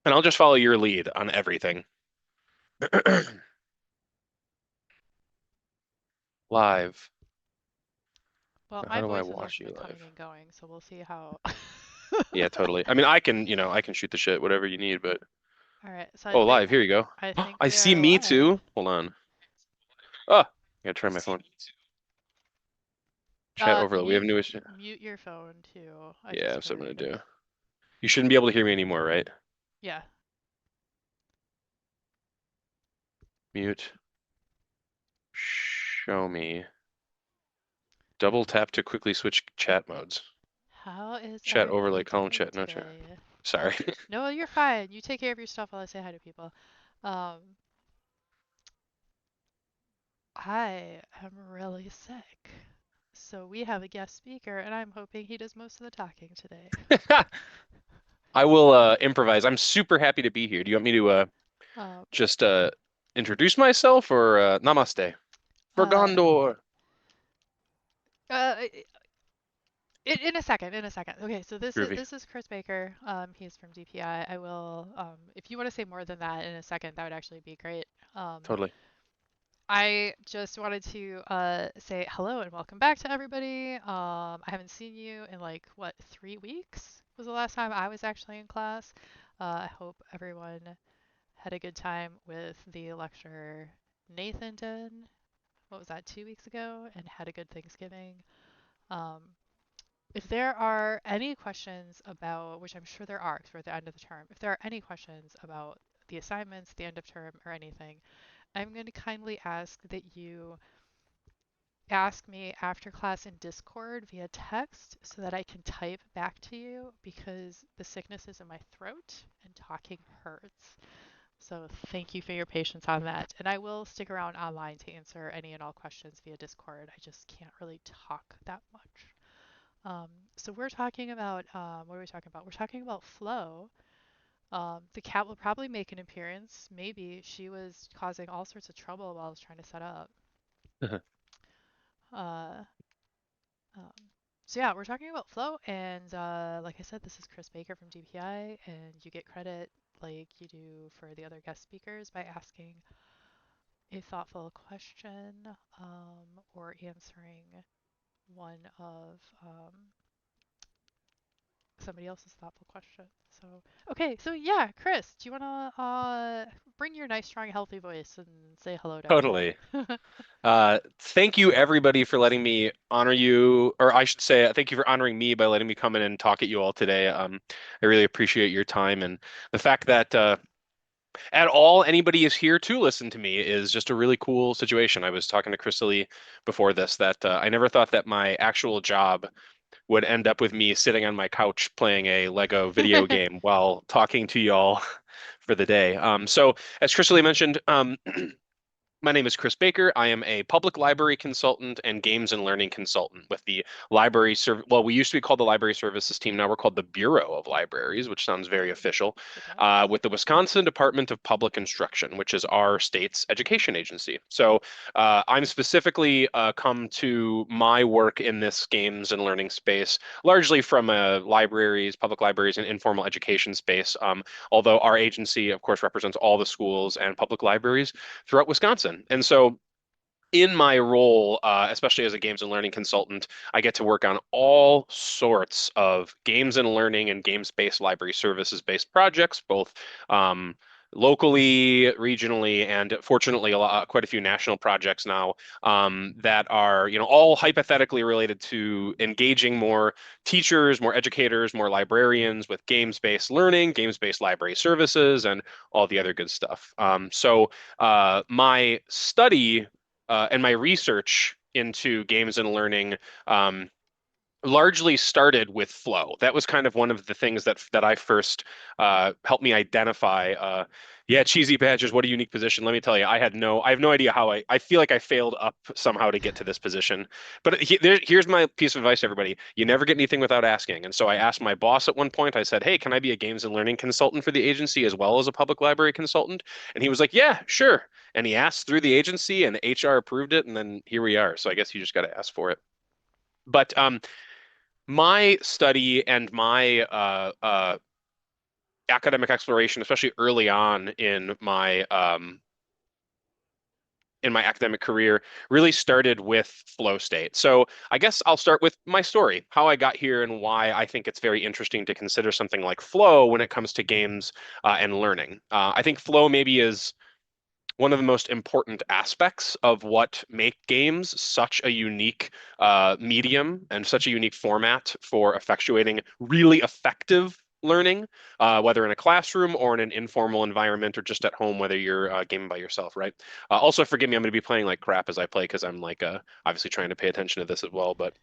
And I'll just follow your lead on everything. Live. Well, Now, how my do I voices watch aren't you even live? coming and going, so we'll see how. Yeah, totally. I mean, I can shoot the shit, whatever you need, but All right, so oh, live. Here you go. I think I we see are me live. too. Hold on. Oh, I gotta try my phone. Chat overload. We have Mute new issue. mute your phone too. I Yeah, just that's what I'm figured. gonna do. You shouldn't be able to hear me anymore, right? Yeah. Mute. Show me. Double tap to quickly switch chat modes. How is Chat overlay, everybody column doing chat, no chat. today? Sorry. No, you're fine. You take care of your stuff while I say hi to people. Um, I am really sick. So we have a guest speaker, and I'm hoping he does most of the talking today. I will improvise. I'm super happy to be here. Do you want me to Um, just introduce myself or namaste? For uh, Gondor. uh, in a second, in a second. Okay, so Groovy. this is Chris Baker. He's from DPI. I will, if you want to say more than that in a second, that would actually be great. Um, Totally. I just wanted to say hello and welcome back to everybody. I haven't seen you in like what 3 weeks was the last time I was actually in class. I hope everyone had a good time with the lecture Nathan did. What was that, 2 weeks ago? And had a good Thanksgiving. Um, if there are any questions about, which I'm sure there are, because we're at the end of the term, if there are any questions about the assignments, the end of term, or anything, I'm going to kindly ask that you ask me after class in Discord via text so that I can type back to you because the sickness is in my throat and talking hurts. So thank you for your patience on that. And I will stick around online to answer any and all questions via Discord. I just can't really talk that much. So we're talking about, what are we talking about? We're talking about flow. The cat will probably make an appearance. Maybe she was causing all sorts of trouble while I was trying to set up. Uh, um, so yeah, we're talking about flow, and like I said, this is Chris Baker from DPI, and you get credit like you do for the other guest speakers by asking a thoughtful question or answering one of somebody else's thoughtful question. So, okay, so yeah, Chris, do you want to bring your nice, strong, healthy voice and say hello to Totally. everybody? Thank you everybody for letting me honor you, or I should say, thank you for honoring me by letting me come in and talk at you all today. I really appreciate your time and the fact that at all anybody is here to listen to me is just a really cool situation. I was talking to Krista-Lee before this that I never thought that my actual job would end up with me sitting on my couch playing a Lego video game while talking to y'all for the day. So as Krista-Lee mentioned, my name is Chris Baker. I am a public library consultant and games and learning consultant with the library serv well, we used to be called the Library Services Team. Now we're called the Bureau of Libraries, which sounds very Ooh, official, it does. with the Wisconsin Department of Public Instruction, which is our state's education agency. So I'm specifically come to my work in this games and learning space largely from libraries, public libraries, and informal education space. Although our agency, of course, represents all the schools and public libraries throughout Wisconsin. And so in my role, especially as a games and learning consultant, I get to work on all sorts of games and learning and games-based library services-based projects, both um, locally, regionally, and fortunately, quite a few national projects now that are, all hypothetically related to engaging more teachers, more educators, more librarians with games-based learning, games-based library services, and all the other good stuff. My study and my research into games and learning um, largely started with flow. That was kind of one of the things that I first helped me identify. Yeah, cheesy badges. What a unique position. Let me tell you, I have no idea how I feel like I failed up somehow to get to this position. But here's my piece of advice to everybody. You never get anything without asking. And so I asked my boss at one point, I said, hey, can I be a games and learning consultant for the agency as well as a public library consultant? And he was like, yeah, sure. And he asked through the agency and HR approved it. And then here we are. So I guess you just got to ask for it. But my study and my academic exploration, especially early on in my academic career, really started with flow state. So I guess I'll start with my story, how I got here and why I think it's very interesting to consider something like flow when it comes to games and learning. I think flow maybe is one of the most important aspects of what make games such a unique medium and such a unique format for effectuating really effective learning, whether in a classroom or in an informal environment or just at home, whether you're gaming by yourself, right? Also, forgive me, I'm going to be playing like crap as I play because I'm like obviously trying to pay attention to this as well. But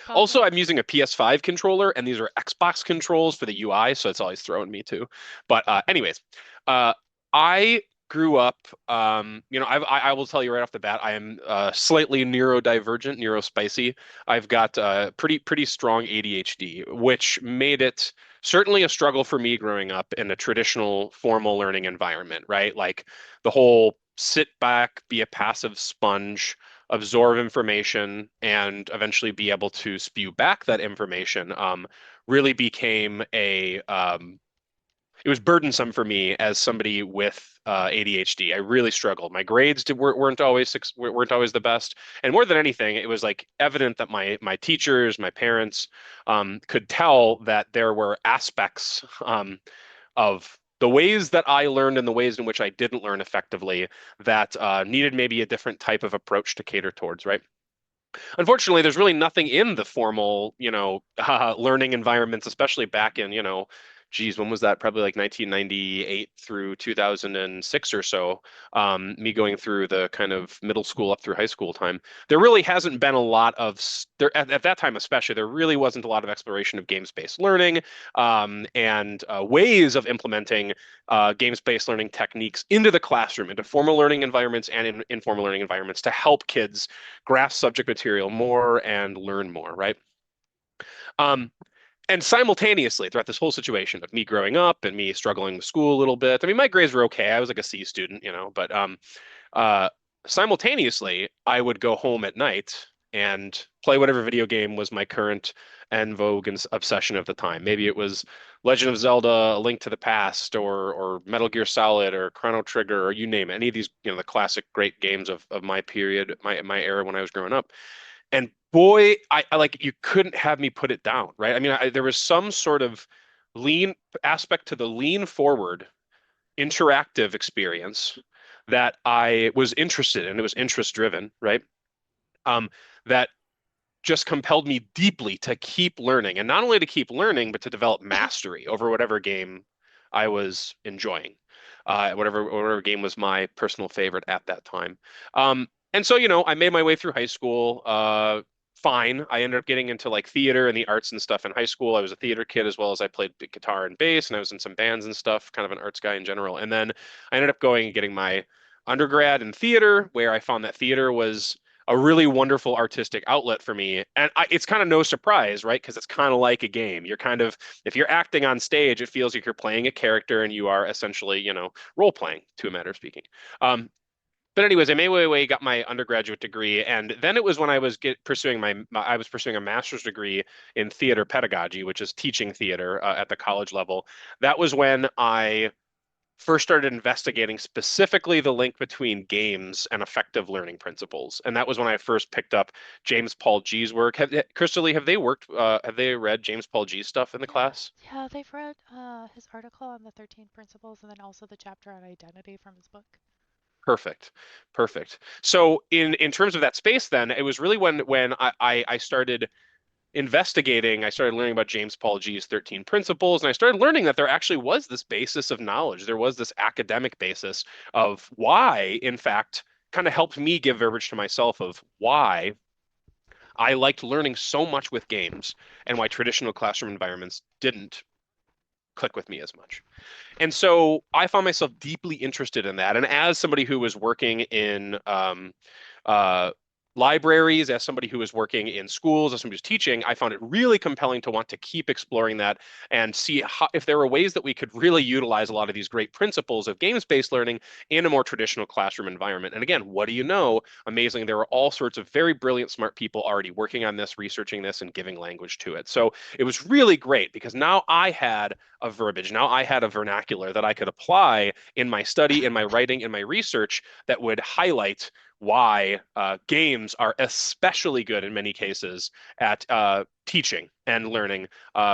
Oh, also, I'm nice. using a PS5 controller, and these are Xbox controls for the UI, so it's always throwing me too. But anyways, uh, I grew up. I will tell you right off the bat, I am slightly neurodivergent, neurospicy. I've got pretty strong ADHD, which made it certainly a struggle for me growing up in a traditional formal learning environment, right? Like the whole sit back, be a passive sponge, absorb information and eventually be able to spew back that information really became it was burdensome for me as somebody with ADHD. I really struggled. My grades weren't always the best, and more than anything, it was like evident that my teachers, my parents, could tell that there were aspects of the ways that I learned and the ways in which I didn't learn effectively that needed maybe a different type of approach to cater towards, right? Unfortunately, there's really nothing in the formal, learning environments, especially back in, geez, when was that? Probably like 1998 through 2006 or so. Me going through the kind of middle school up through high school time. There really hasn't been a lot of there at that time, especially. There really wasn't a lot of exploration of games-based learning and ways of implementing games-based learning techniques into the classroom, into formal learning environments and in informal learning environments to help kids grasp subject material more and learn more, right? Um, and simultaneously, throughout this whole situation of me growing up and me struggling with school a little bit, I mean, my grades were okay. I was like a C student, but uh, simultaneously, I would go home at night and play whatever video game was my current en vogue and obsession of the time. Maybe it was Legend of Zelda: A Link to the Past, or Metal Gear Solid, or Chrono Trigger, or you name it. Any of these, the classic great games of my period, my era when I was growing up. And boy, I like you couldn't have me put it down, right? I mean, there was some sort of lean aspect to the lean forward interactive experience that I was interested in. It was interest driven, right? That just compelled me deeply to keep learning, and not only to keep learning, but to develop mastery over whatever game I was enjoying, whatever game was my personal favorite at that time. And so, I made my way through high school. Fine. I ended up getting into like theater and the arts and stuff in high school. I was a theater kid as well as I played guitar and bass, and I was in some bands and stuff, kind of an arts guy in general. And then I ended up going and getting my undergrad in theater, where I found that theater was a really wonderful artistic outlet for me. And it's kind of no surprise, right? Because it's kind of like a game. You're kind of, if you're acting on stage, it feels like you're playing a character and you are essentially, role playing to a matter of speaking. Um, but anyways, I made my way, got my undergraduate degree, and then it was when I was I was pursuing a master's degree in theater pedagogy, which is teaching theater at the college level. That was when I first started investigating specifically the link between games and effective learning principles. And that was when I first picked up James Paul G's work. Krista-Lee, have they read James Paul G's stuff in the Yeah, class? yeah, they've read his article on the 13 principles and then also the chapter on identity from his book. Perfect. Perfect. So in terms of that space, then it was really when I started investigating, I started learning about James Paul G's 13 principles, and I started learning that there actually was this basis of knowledge. There was this academic basis of why, in fact, kind of helped me give verbiage to myself of why I liked learning so much with games and why traditional classroom environments didn't click with me as much. And so I found myself deeply interested in that. And as somebody who was working in uh, libraries, as somebody who was working in schools, as somebody who's teaching, I found it really compelling to want to keep exploring that and see how, if there were ways that we could really utilize a lot of these great principles of games-based learning in a more traditional classroom environment. And again, what do you know? Amazingly, there are all sorts of very brilliant, smart people already working on this, researching this, and giving language to it. So it was really great because now I had a verbiage, now I had a vernacular that I could apply in my study, in my writing, in my research that would highlight why games are especially good in many cases at teaching and learning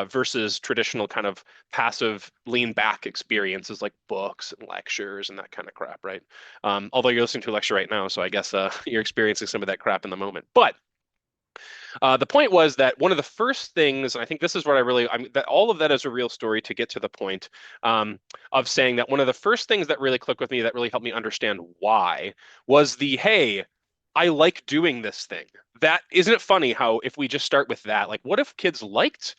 versus traditional kind of passive lean back experiences like books and lectures and that kind of crap, right? Although you're listening to a lecture right now, so I guess you're experiencing some of that crap in the moment. But the point was that one of the first things, and I think this is what I mean, that all of that is a real story to get to the point of saying that one of the first things that really clicked with me that really helped me understand why was hey, I like doing this thing. That isn't it funny how if we just start with that, like what if kids liked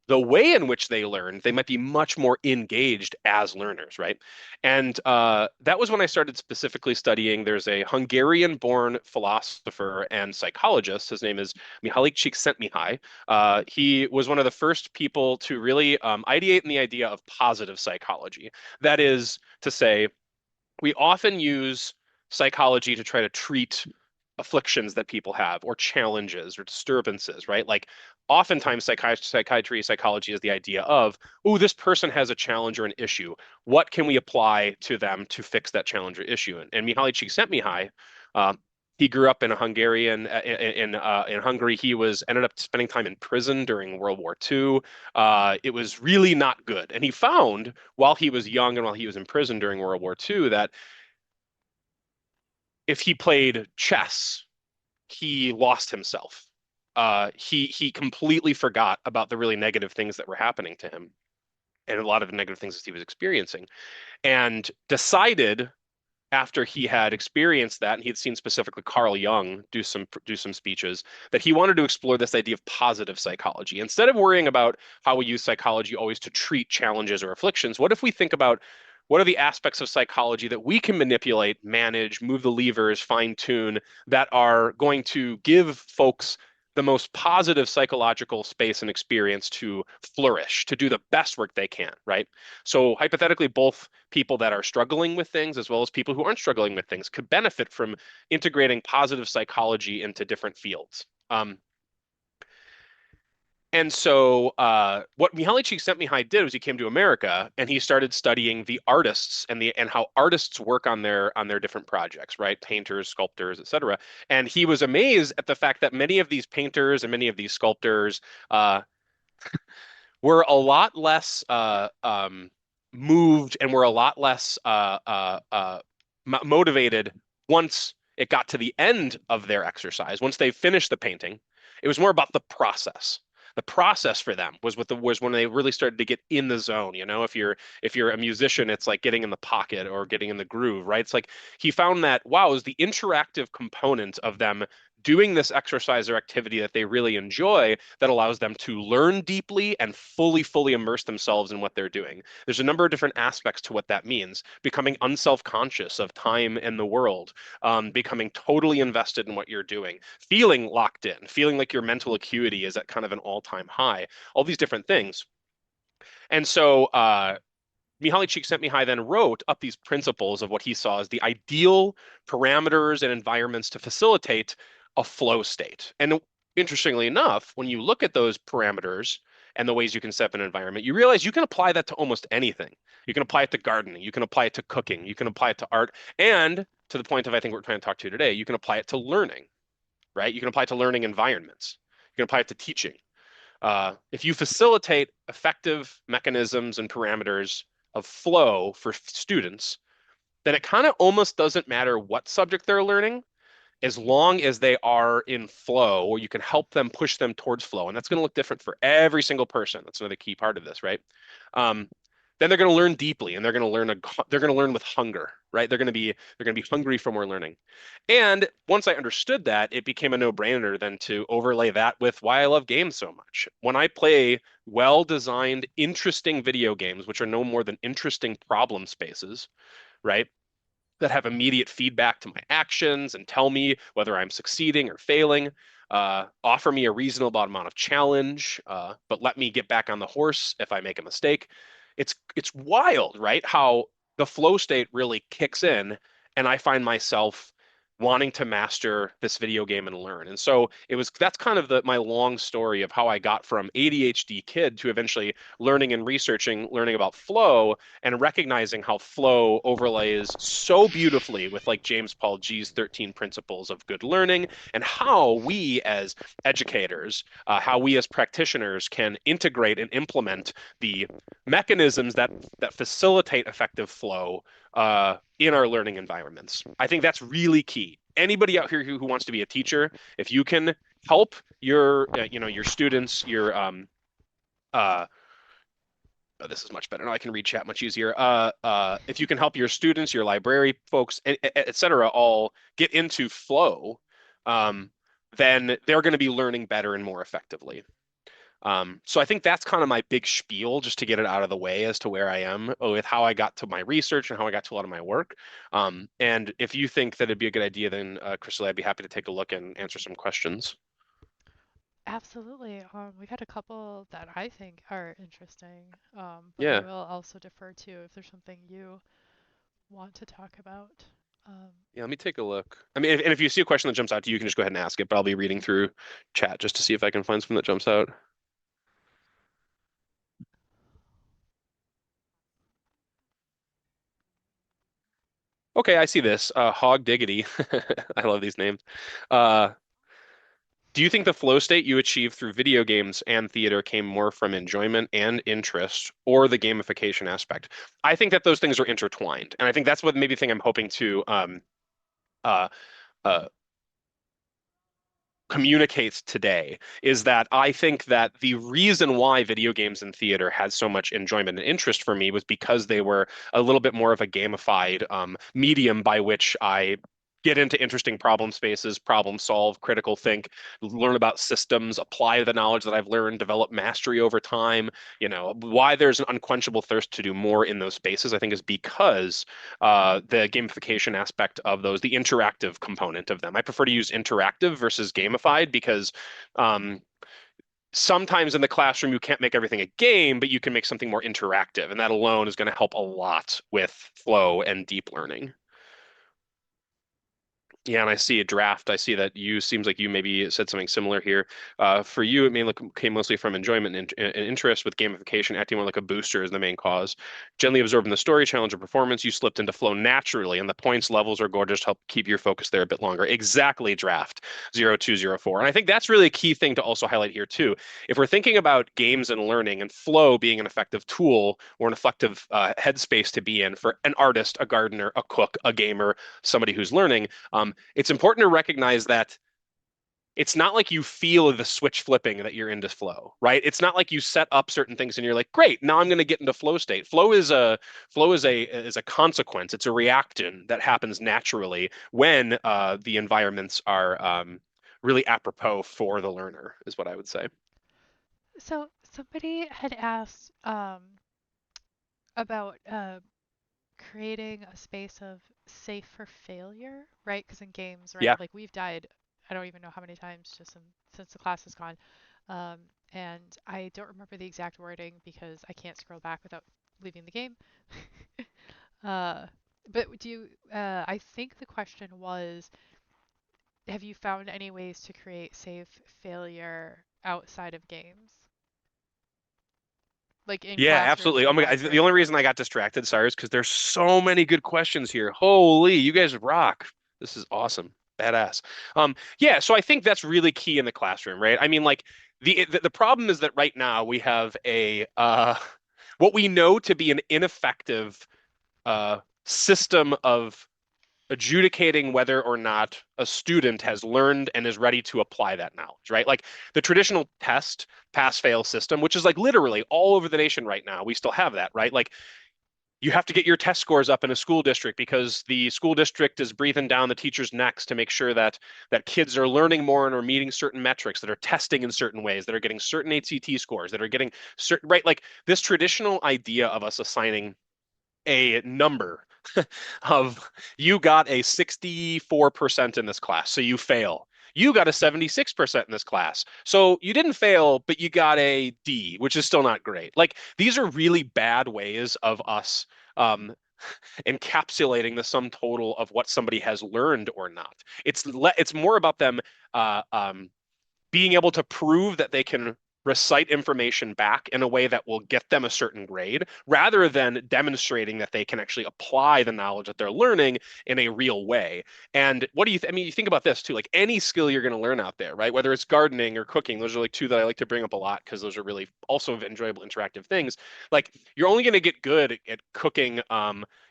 the way in which they learn, they might be much more engaged as learners, right? And that was when I started specifically studying. There's a Hungarian-born philosopher and psychologist. His name is Mihaly Csikszentmihalyi. He was one of the first people to really ideate in the idea of positive psychology. That is to say, we often use psychology to try to treat afflictions that people have or challenges or disturbances, right? Like oftentimes psychiatry, psychology is the idea of, oh, this person has a challenge or an issue. What can we apply to them to fix that challenge or issue? And Mihaly Csikszentmihalyi, uh, he grew up in a Hungarian in Hungary. He was ended up spending time in prison during World War II. It was really not good. And he found while he was young and while he was in prison during World War II that if he played chess, he lost himself. He completely forgot about the really negative things that were happening to him and a lot of the negative things that he was experiencing, and decided after he had experienced that, and he had seen specifically Carl Jung do some speeches, that he wanted to explore this idea of positive psychology. Instead of worrying about how we use psychology always to treat challenges or afflictions, what if we think about what are the aspects of psychology that we can manipulate, manage, move the levers, fine tune that are going to give folks the most positive psychological space and experience to flourish, to do the best work they can, right? So hypothetically, both people that are struggling with things as well as people who aren't struggling with things could benefit from integrating positive psychology into different fields. And so what Mihaly Csikszentmihalyi did was he came to America and he started studying the artists and how artists work on their different projects, right? Painters, sculptors, etc. And he was amazed at the fact that many of these painters and many of these sculptors were a lot less moved and were a lot less motivated once it got to the end of their exercise. Once they finished the painting, it was more about the process. The process for them was when they really started to get in the zone. You know, if you're a musician, it's like getting in the pocket or getting in the groove, right? It's like he found that wow, is the interactive component of them doing this exercise or activity that they really enjoy that allows them to learn deeply and fully immerse themselves in what they're doing. There's a number of different aspects to what that means. Becoming unself-conscious of time and the world, becoming totally invested in what you're doing, feeling locked in, feeling like your mental acuity is at kind of an all-time high, all these different things. And so Mihaly Csikszentmihalyi then wrote up these principles of what he saw as the ideal parameters and environments to facilitate a flow state. And interestingly enough, when you look at those parameters and the ways you can set up an environment, you realize you can apply that to almost anything. You can apply it to gardening, you can apply it to cooking, you can apply it to art, and to the point of I think we're trying to talk to today, you can apply it to learning, right? You can apply it to learning environments. You can apply it to teaching. If you facilitate effective mechanisms and parameters of flow for students, then it kind of almost doesn't matter what subject they're learning as long as they are in flow or you can help them push them towards flow. And that's going to look different for every single person. That's another key part of this, right? Um, then they're going to learn deeply and they're going to learn with hunger, right? They're going to be hungry for more learning. And once I understood that, it became a no-brainer then to overlay that with why I love games so much. When I play well-designed, interesting video games, which are no more than interesting problem spaces, right? that have immediate feedback to my actions and tell me whether I'm succeeding or failing, offer me a reasonable amount of challenge, but let me get back on the horse if I make a mistake. It's wild, right? How the flow state really kicks in, and I find myself wanting to master this video game and learn. And so that's kind of my long story of how I got from ADHD kid to eventually learning and researching, learning about flow and recognizing how flow overlays so beautifully with like James Paul G's 13 principles of good learning and how we as educators, how we as practitioners can integrate and implement the mechanisms that facilitate effective flow in our learning environments. I think that's really key. Anybody out here who wants to be a teacher, if you can help your your students, your uh, oh, this is much better. Now I can read chat much easier. If you can help your students, your library folks, et cetera, all get into flow, then they're going to be learning better and more effectively. So I think that's kind of my big spiel, just to get it out of the way as to where I am with how I got to my research and how I got to a lot of my work. And if you think that it'd be a good idea, then Krista-Lee, I'd be happy to take a look and answer some questions. Absolutely. We've had a couple that I think are interesting, but I Yeah. will also defer to if there's something you want to talk about. Um, Yeah, let me take a look. I mean, and if you see a question that jumps out to you, you can just go ahead and ask it, but I'll be reading through chat just to see if I can find something that jumps out. Okay, I see this. Hog Diggity. I love these names. Uh, do you think the flow state you achieve through video games and theater came more from enjoyment and interest or the gamification aspect? I think that those things are intertwined. And I think that's what maybe thing I'm hoping to uh, uh, communicates today is that I think that the reason why video games and theater had so much enjoyment and interest for me was because they were a little bit more of a gamified medium by which I get into interesting problem spaces, problem solve, critical think, learn about systems, apply the knowledge that I've learned, develop mastery over time. Why there's an unquenchable thirst to do more in those spaces, I think, is because the gamification aspect of those, the interactive component of them. I prefer to use interactive versus gamified because sometimes in the classroom you can't make everything a game, but you can make something more interactive, and that alone is going to help a lot with flow and deep learning. Yeah, and I see a draft. I see that you seems like you maybe said something similar here. For you, it may look came mostly from enjoyment and interest, with gamification acting more like a booster is the main cause. Gently absorbing the story, challenge, or performance, you slipped into flow naturally, and the points levels are gorgeous to help keep your focus there a bit longer. Exactly, draft 0204. And I think that's really a key thing to also highlight here too. If we're thinking about games and learning and flow being an effective tool or an effective headspace to be in for an artist, a gardener, a cook, a gamer, somebody who's learning, it's important to recognize that it's not like you feel the switch flipping that you're into flow, right? It's not like you set up certain things and you're like, great, now I'm going to get into flow state. Flow is a consequence. It's a reaction that happens naturally when the environments are really apropos for the learner, is what I would say. so somebody had asked about creating a space of safe for failure, right? Because in games, right, Yeah. like we've died, I don't even know how many times just since the class is gone. Um, and I don't remember the exact wording because I can't scroll back without leaving the game. uh, but I think the question was, have you found any ways to create safe failure outside of games? Like in Yeah, classrooms absolutely. Oh or my God. The only libraries? reason I got distracted, sorry, is because there's so many good questions here. Holy, you guys rock. This is awesome. Badass. Yeah, so I think that's really key in the classroom, right? I mean, like the problem is that right now we have a what we know to be an ineffective system of adjudicating whether or not a student has learned and is ready to apply that knowledge, right? Like the traditional test pass fail system, which is like literally all over the nation right now, we still have that, right? Like you have to get your test scores up in a school district because the school district is breathing down the teacher's necks to make sure that kids are learning more and are meeting certain metrics, that are testing in certain ways, that are getting certain ACT scores, that are getting certain, right? Like this traditional idea of us assigning a number of you got a 64% in this class, so you fail. You got a 76% in this class. So you didn't fail, but you got a D, which is still not great. Like these are really bad ways of us um, encapsulating the sum total of what somebody has learned or not. It's more about them uh, um, being able to prove that they can recite information back in a way that will get them a certain grade rather than demonstrating that they can actually apply the knowledge that they're learning in a real way. And what do you I mean, you think about this too, like any skill you're going to learn out there, right? Whether it's gardening or cooking, those are like two that I like to bring up a lot because those are really also enjoyable interactive things. Like you're only going to get good at cooking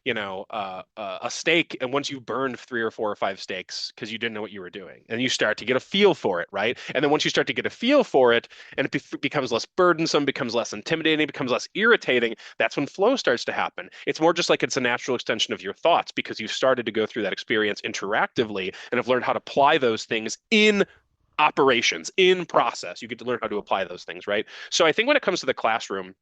a steak, and once you've burned three or four or five steaks because you didn't know what you were doing, and you start to get a feel for it, right? And then once you start to get a feel for it, and it becomes less burdensome, becomes less intimidating, becomes less irritating, that's when flow starts to happen. It's more just like it's a natural extension of your thoughts because you've started to go through that experience interactively and have learned how to apply those things in operations, in process. You get to learn how to apply those things, right? So I think when it comes to the classroom,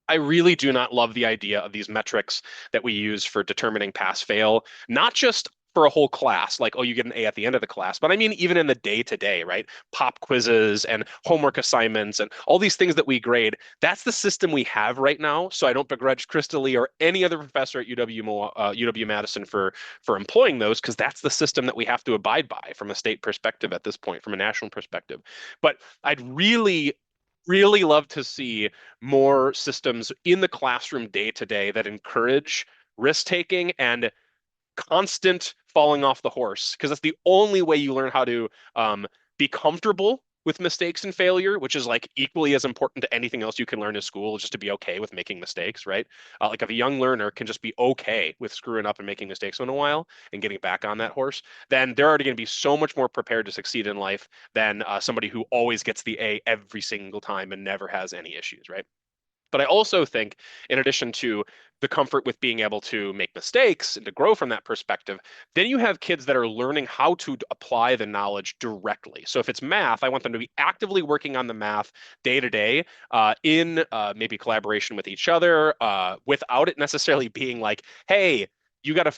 I really do not love the idea of these metrics that we use for determining pass fail, not just for a whole class, like, oh, you get an A at the end of the class, but I mean, even in the day to day, right? Pop quizzes and homework assignments and all these things that we grade. That's the system we have right now. So I don't begrudge Krista-Lee or any other professor at UW-Madison for employing those because that's the system that we have to abide by from a state perspective at this point, from a national perspective. But I'd really love to see more systems in the classroom day to day that encourage risk taking and constant falling off the horse because that's the only way you learn how to be comfortable with mistakes and failure, which is like equally as important to anything else you can learn in school, just to be okay with making mistakes, right? Like if a young learner can just be okay with screwing up and making mistakes in a while and getting back on that horse, then they're already going to be so much more prepared to succeed in life than somebody who always gets the A every single time and never has any issues, right? But I also think, in addition to the comfort with being able to make mistakes and to grow from that perspective, then you have kids that are learning how to apply the knowledge directly. So if it's math, I want them to be actively working on the math day to day in maybe collaboration with each other without it necessarily being like, hey, you got a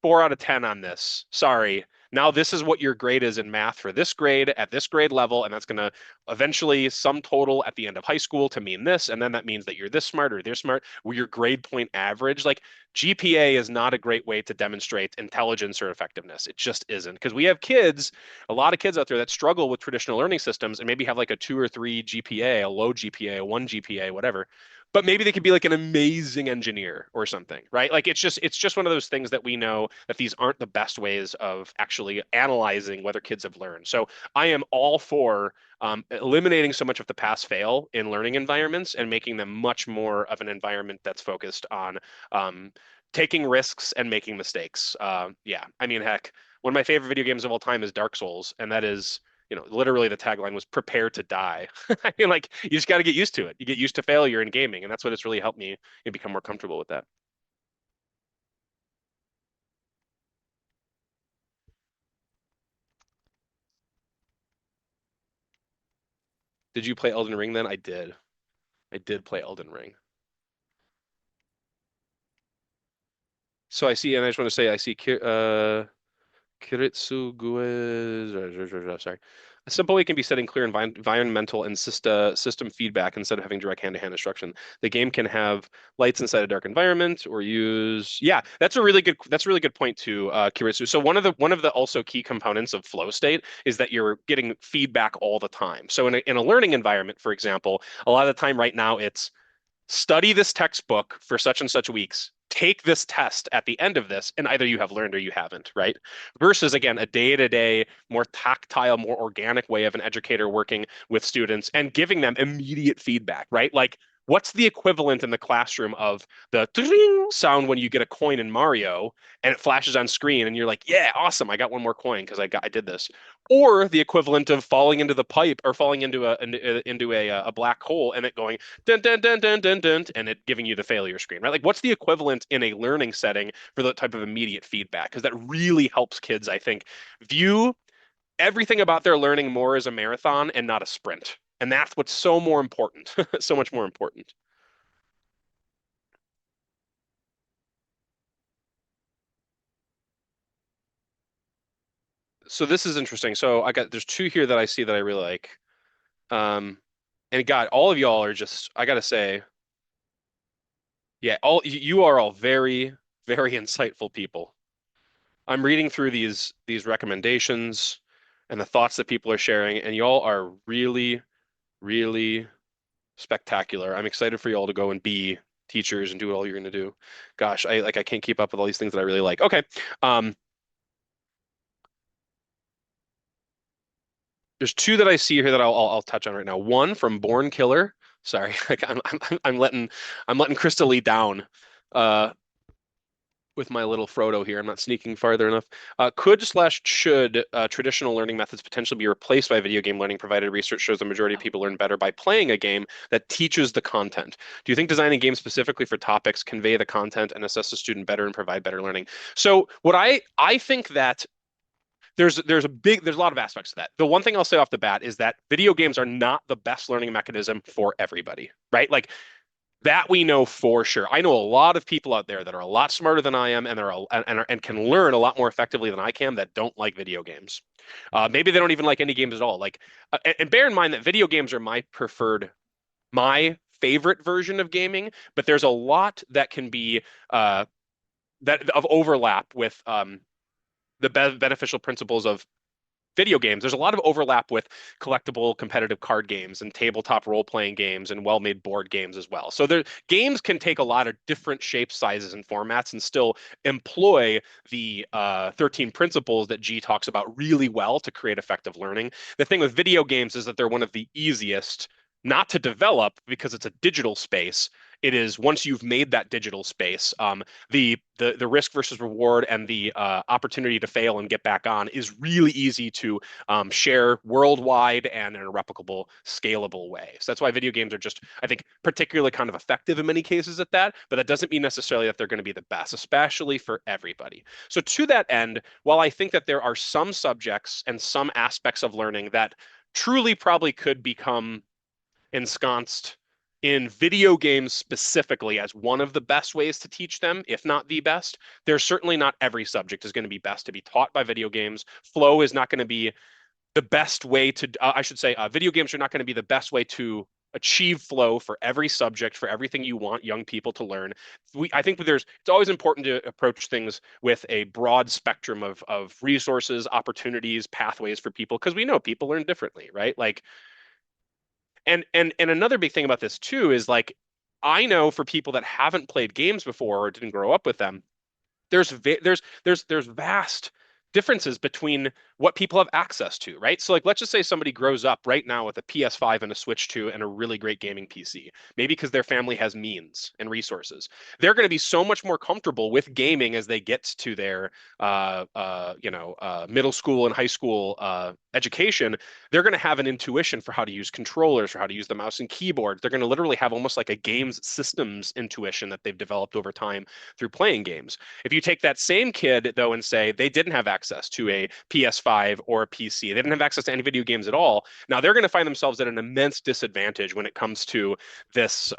4 out of 10 on this. Sorry. Now this is what your grade is in math for this grade at this grade level, and that's going to eventually sum total at the end of high school to mean this, and then that means that you're this smart or this smart, where your grade point average, like GPA is not a great way to demonstrate intelligence or effectiveness. It just isn't. Because we have kids, a lot of kids out there that struggle with traditional learning systems and maybe have like a 2 or 3 GPA, a low GPA, a 1 GPA, whatever. But maybe they could be like an amazing engineer or something, right? Like it's just one of those things that we know that these aren't the best ways of actually analyzing whether kids have learned. So I am all for eliminating so much of the pass fail in learning environments and making them much more of an environment that's focused on taking risks and making mistakes. Yeah, I mean, heck, one of my favorite video games of all time is Dark Souls, and that is, literally the tagline was "Prepare to die." I mean, like you just got to get used to it. You get used to failure in gaming, and that's what it's really helped me become more comfortable with that. Did you play Elden Ring then? I did. I did play Elden Ring. So I see, and I just want to say, I see Kiritsugue, sorry. A simple way can be setting clear environmental and system feedback instead of having direct hand-to-hand instruction. The game can have lights inside a dark environment or use. Yeah, that's a really good point to Kiritsu. So one of the also key components of flow state is that you're getting feedback all the time. So in a learning environment, for example, a lot of the time right now it's study this textbook for such and such weeks, take this test at the end of this, and either you have learned or you haven't, right? Versus, again, a day to day, more tactile, more organic way of an educator working with students and giving them immediate feedback, right? Like, what's the equivalent in the classroom of the sound when you get a coin in Mario and it flashes on screen and you're like, yeah, awesome, I got one more coin because I did this. Or the equivalent of falling into the pipe or falling into a black hole and it going dun dun dun dun dun dun, and it giving you the failure screen, right? Like, what's the equivalent in a learning setting for that type of immediate feedback? Because that really helps kids, I think, view everything about their learning more as a marathon and not a sprint. And that's what's so more important, so much more important. So this is interesting. So there's two here that I see that I really like. Um, and God, all of y'all are just, I gotta say, yeah, you are all very, very insightful people. I'm reading through these recommendations and the thoughts that people are sharing, and y'all are really, really spectacular. I'm excited for y'all to go and be teachers and do all you're gonna do. Gosh, I can't keep up with all these things that I really like. Okay. Um, there's two that I see here that I'll touch on right now. One from Born Killer. Sorry, like I'm letting Krista-Lee down. Uh, with my little Frodo here. I'm not sneaking farther enough. Could/should traditional learning methods potentially be replaced by video game learning, provided research shows the majority of Oh, people learn better by playing a game that teaches the content? Do you think designing games specifically for topics convey the content and assess the student better and provide better learning? So what I think that there's a lot of aspects to that. The one thing I'll say off the bat is that video games are not the best learning mechanism for everybody, right? Like that we know for sure. I know a lot of people out there that are a lot smarter than I am and and can learn a lot more effectively than I can that don't like video games. Maybe they don't even like any games at all. And bear in mind that video games are my favorite version of gaming, but there's a lot that can be that of overlap with the beneficial principles of video games. There's a lot of overlap with collectible competitive card games and tabletop role-playing games and well-made board games as well. So games can take a lot of different shapes, sizes, and formats and still employ the 13 principles that G talks about really well to create effective learning. The thing with video games is that they're one of the easiest not to develop because it's a digital space. It is once you've made that digital space, the risk versus reward and the opportunity to fail and get back on is really easy to share worldwide and in a replicable, scalable way. So that's why video games are just, I think, particularly kind of effective in many cases at that. But that doesn't mean necessarily that they're going to be the best, especially for everybody. So to that end, while I think that there are some subjects and some aspects of learning that truly probably could become ensconced in video games specifically as one of the best ways to teach them, if not the best. There's certainly not every subject is going to be best to be taught by video games. Flow is not going to be the best way to, I should say, video games are not going to be the best way to achieve flow for every subject, for everything you want young people to learn. I think it's always important to approach things with a broad spectrum of resources, opportunities, pathways for people, because we know people learn differently, right? Like, and another big thing about this too is like I know for people that haven't played games before or didn't grow up with them, there's vast differences between what people have access to, right? So like let's just say somebody grows up right now with a PS5 and a Switch 2 and a really great gaming PC. Maybe because their family has means and resources. They're going to be so much more comfortable with gaming as they get to their middle school and high school education. They're going to have an intuition for how to use controllers, for how to use the mouse and keyboard. They're going to literally have almost like a games systems intuition that they've developed over time through playing games. If you take that same kid, though, and say they didn't have access to a PS5 or a PC, they didn't have access to any video games at all, now they're going to find themselves at an immense disadvantage when it comes to this.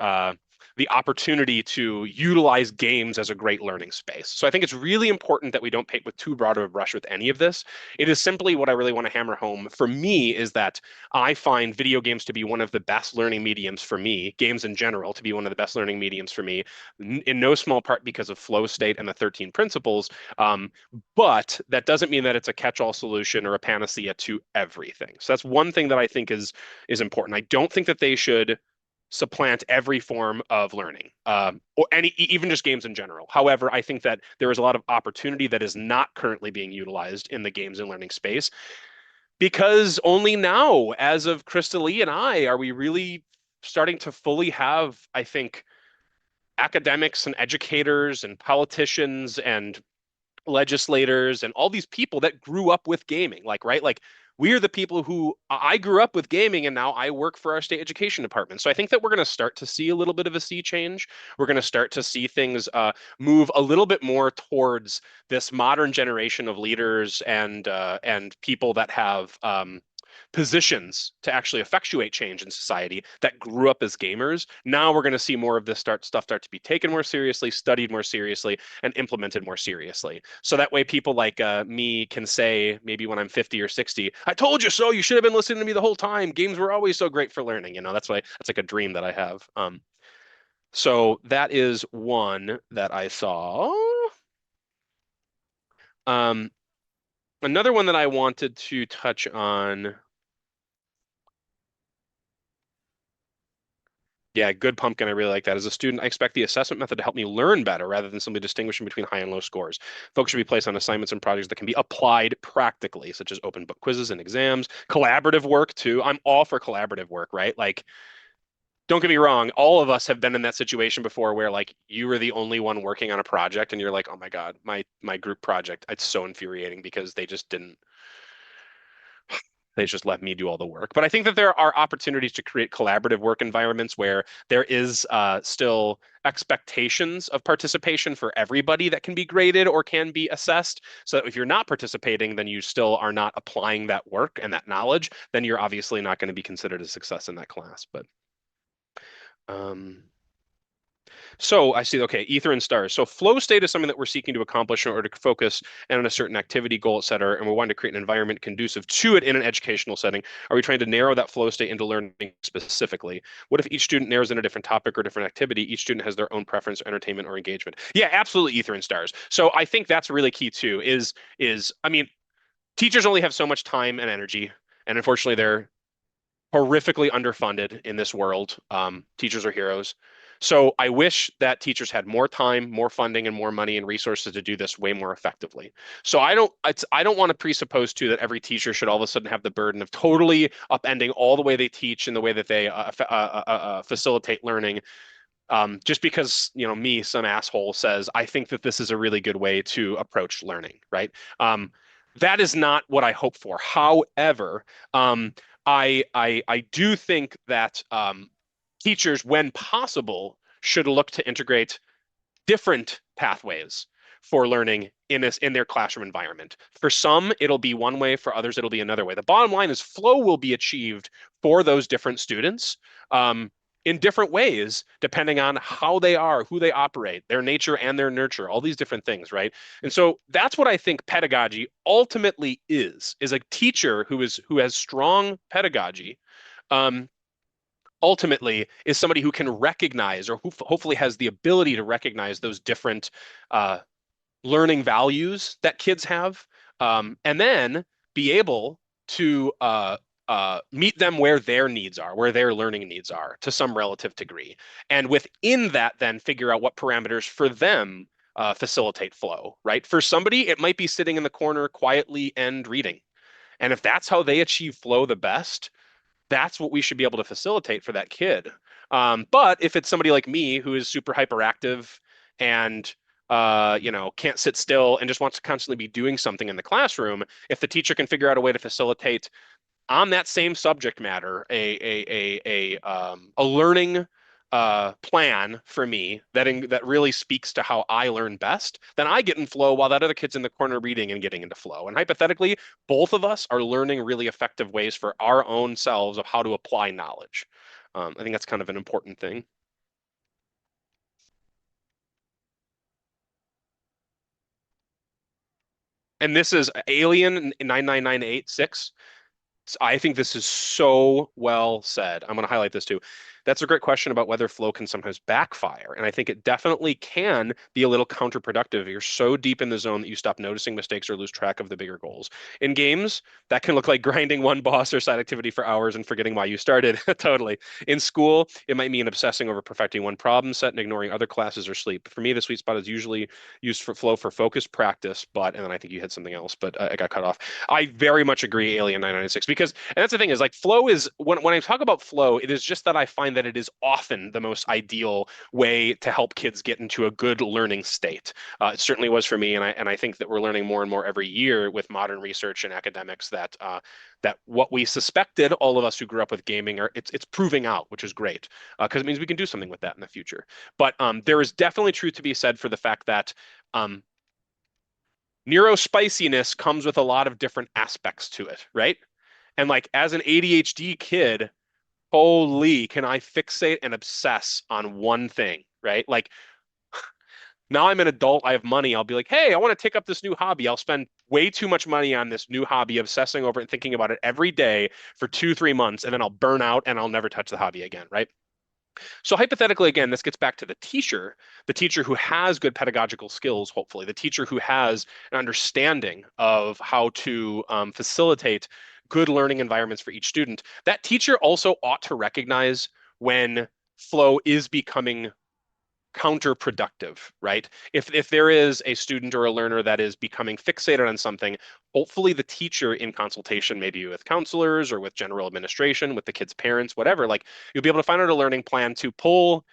The opportunity to utilize games as a great learning space. So I think it's really important that we don't paint with too broad of a brush with any of this. It is simply what I really want to hammer home for me is that I find video games to be one of the best learning mediums for me, games in general to be one of the best learning mediums for me, in no small part because of flow state and the 13 principles. But that doesn't mean that it's a catch-all solution or a panacea to everything. So that's one thing that I think is important. I don't think that they should supplant every form of learning, or even just games in general. However, I think that there is a lot of opportunity that is not currently being utilized in the games and learning space because only now, as of Krista-Lee and I, are we really starting to fully have, I think, academics and educators and politicians and legislators and all these people that grew up with gaming, like, right? Like, we are the people who I grew up with gaming and now I work for our state education department. So I think that we're going to start to see a little bit of a sea change. We're going to start to see things move a little bit more towards this modern generation of leaders and people that have positions to actually effectuate change in society that grew up as gamers. Now we're going to see more of this stuff start to be taken more seriously, studied more seriously, and implemented more seriously. So that way people like me can say, maybe when I'm 50 or 60, I told you so, you should have been listening to me the whole time. Games were always so great for learning. That's like a dream that I have. So that is one that I saw. Um, Another one that I wanted to touch on. Yeah, good pumpkin. I really like that. As a student, I expect the assessment method to help me learn better rather than simply distinguishing between high and low scores. Focus should be placed on assignments and projects that can be applied practically, such as open book quizzes and exams, collaborative work too. I'm all for collaborative work, right? Like, don't get me wrong, all of us have been in that situation before where like you were the only one working on a project and you're like, "Oh my God, my group project, it's so infuriating because they just let me do all the work." But I think that there are opportunities to create collaborative work environments where there is still expectations of participation for everybody that can be graded or can be assessed. So that if you're not participating, then you still are not applying that work and that knowledge, then you're obviously not going to be considered a success in that class. But um, so I see, okay, ether and stars. So flow state is something that we're seeking to accomplish in order to focus on a certain activity, goal, et cetera, and we're wanting to create an environment conducive to it in an educational setting. Are we trying to narrow that flow state into learning specifically? What if each student narrows in a different topic or different activity? Each student has their own preference, entertainment, or engagement. Yeah, absolutely, ether and stars. So I think that's really key too, I mean, teachers only have so much time and energy, and unfortunately they're horrifically underfunded in this world. Teachers are heroes. So I wish that teachers had more time, more funding, and more money and resources to do this way more effectively. So I don't want to presuppose too that every teacher should all of a sudden have the burden of totally upending all the way they teach and the way that they facilitate learning. Just because, me, some asshole says, I think that this is a really good way to approach learning, right? That is not what I hope for. However, I do think that teachers, when possible, should look to integrate different pathways for learning in their classroom environment. For some, it'll be one way. For others, it'll be another way. The bottom line is flow will be achieved for those different students. In different ways, depending on how they are, who they operate, their nature and their nurture, all these different things, right? And so that's what I think pedagogy ultimately is a teacher who has strong pedagogy. Um, Ultimately is somebody who can recognize or who hopefully has the ability to recognize those different uh, learning values that kids have, and then be able to meet them where their needs are, where their learning needs are to some relative degree. And within that, then figure out what parameters for them facilitate flow, right? For somebody, it might be sitting in the corner quietly and reading. And if that's how they achieve flow the best, that's what we should be able to facilitate for that kid. But if it's somebody like me who is super hyperactive and can't sit still and just wants to constantly be doing something in the classroom, if the teacher can figure out a way to facilitate on that same subject matter a learning plan for me that really speaks to how I learn best, then I get in flow while that other kid's in the corner reading and getting into flow. And hypothetically, both of us are learning really effective ways for our own selves of how to apply knowledge. I think that's kind of an important thing. And this is Alien 99986. I think this is so well said. I'm going to highlight this too. That's a great question about whether flow can sometimes backfire. And I think it definitely can be a little counterproductive. You're so deep in the zone that you stop noticing mistakes or lose track of the bigger goals. In games, that can look like grinding one boss or side activity for hours and forgetting why you started. Totally. In school, it might mean obsessing over perfecting one problem set and ignoring other classes or sleep. For me, the sweet spot is usually used for flow for focused practice, and then I think you had something else, but I got cut off. I very much agree, Alien 996, because, and that's the thing is like flow is, when I talk about flow, it is just that I find that it is often the most ideal way to help kids get into a good learning state. It certainly was for me, and I think that we're learning more and more every year with modern research and academics that what we suspected, all of us who grew up with gaming, it's proving out, which is great because it means we can do something with that in the future. But there is definitely truth to be said for the fact that um, neurospiciness comes with a lot of different aspects to it, right? And like as an ADHD kid, holy, can I fixate and obsess on one thing, right? Like now I'm an adult, I have money. I'll be like, hey, I want to take up this new hobby. I'll spend way too much money on this new hobby, obsessing over it and thinking about it every day for 2, 3 months, and then I'll burn out and I'll never touch the hobby again, right? So hypothetically, again, this gets back to the teacher who has good pedagogical skills, hopefully, the teacher who has an understanding of how to facilitate good learning environments for each student. That teacher also ought to recognize when flow is becoming counterproductive, right? If there is a student or a learner that is becoming fixated on something, hopefully the teacher in consultation, maybe with counselors or with general administration, with the kid's parents, whatever, like you'll be able to find out a learning plan to pull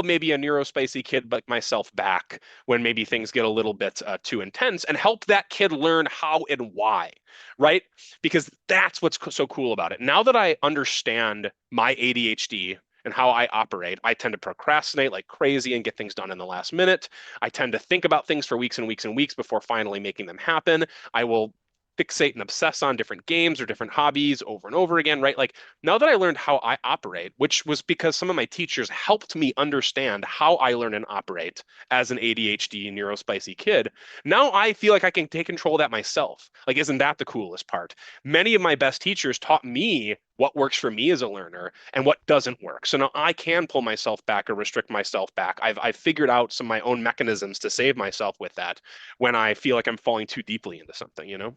maybe a neurospicy kid like myself back when maybe things get a little bit too intense and help that kid learn how and why, right? Because that's what's so cool about it. Now that I understand my ADHD and how I operate, I tend to procrastinate like crazy and get things done in the last minute. I tend to think about things for weeks and weeks and weeks before finally making them happen. I will fixate and obsess on different games or different hobbies over and over again, right? Like now that I learned how I operate, which was because some of my teachers helped me understand how I learn and operate as an ADHD neurospicy kid, now I feel like I can take control of that myself. Like, isn't that the coolest part? Many of my best teachers taught me what works for me as a learner and what doesn't work. So now I can pull myself back or restrict myself back. I've figured out some of my own mechanisms to save myself with that when I feel like I'm falling too deeply into something, you know?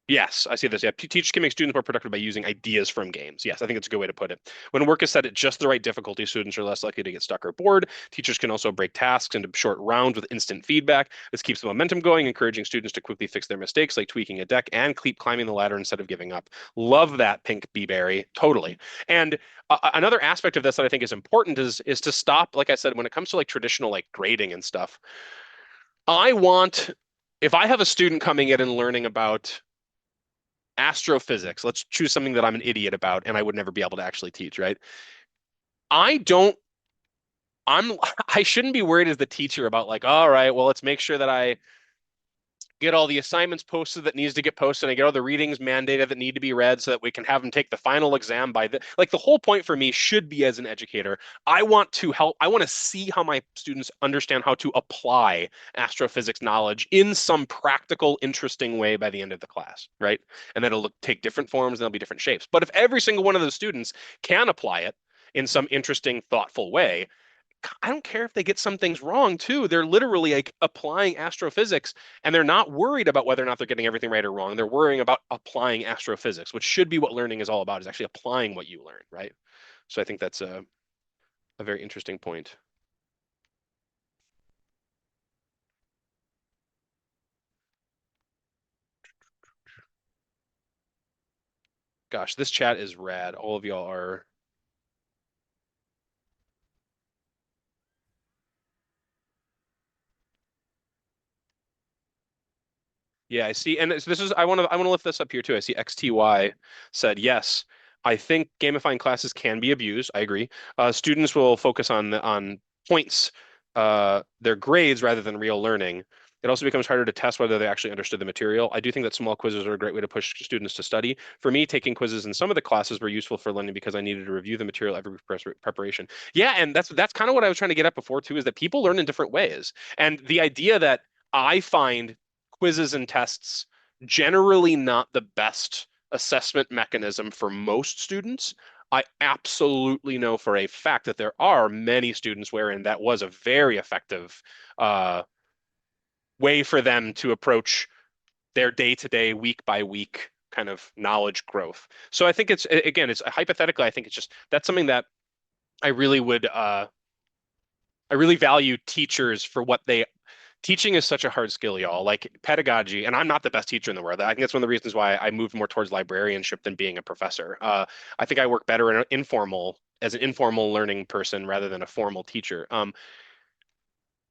Yes, I see this. Yeah, teachers can make students more productive by using ideas from games. Yes, I think it's a good way to put it. When work is set at just the right difficulty, students are less likely to get stuck or bored. Teachers can also break tasks into short rounds with instant feedback. This keeps the momentum going, encouraging students to quickly fix their mistakes, like tweaking a deck, and keep climbing the ladder instead of giving up. Love that, Pink Beeberry. Totally. And another aspect of this that I think is important is to stop, like I said, when it comes to like traditional like grading and stuff. I want, if I have a student coming in and learning about astrophysics. Let's choose something that I'm an idiot about and I would never be able to actually teach, right? I don't I'm I shouldn't be worried as the teacher about like, all right, well, let's make sure that I get all the assignments posted that needs to get posted and I get all the readings mandated that need to be read so that we can have them take the final exam by the like the whole point for me should be as an educator. I want to help, I want to see how my students understand how to apply astrophysics knowledge in some practical, interesting way by the end of the class, right? And then it'll take different forms and there'll be different shapes. But if every single one of those students can apply it in some interesting, thoughtful way, I don't care if they get some things wrong too. They're literally like applying astrophysics and they're not worried about whether or not they're getting everything right or wrong. They're worrying about applying astrophysics, which should be what learning is all about, is actually applying what you learn, right? So I think that's a very interesting point. Gosh, this chat is rad. All of y'all are. Yeah, I see. And this is I want to lift this up here too. I see XTY said, yes, I think gamifying classes can be abused. I agree. Students will focus on points, their grades rather than real learning. It also becomes harder to test whether they actually understood the material. I do think that small quizzes are a great way to push students to study. For me, taking quizzes in some of the classes were useful for learning because I needed to review the material every preparation. Yeah, and that's kind of what I was trying to get at before too, is that people learn in different ways. And the idea that I find quizzes and tests generally not the best assessment mechanism for most students. I absolutely know for a fact that there are many students wherein that was a very effective uh, way for them to approach their day-to-day, week-by-week kind of knowledge growth. So I think it's, again, it's hypothetically, I think it's just that's something that I really would I really value teachers for what they teaching is such a hard skill, y'all. Like pedagogy, and I'm not the best teacher in the world. I think that's one of the reasons why I moved more towards librarianship than being a professor. I think I work better in an informal as an informal learning person rather than a formal teacher.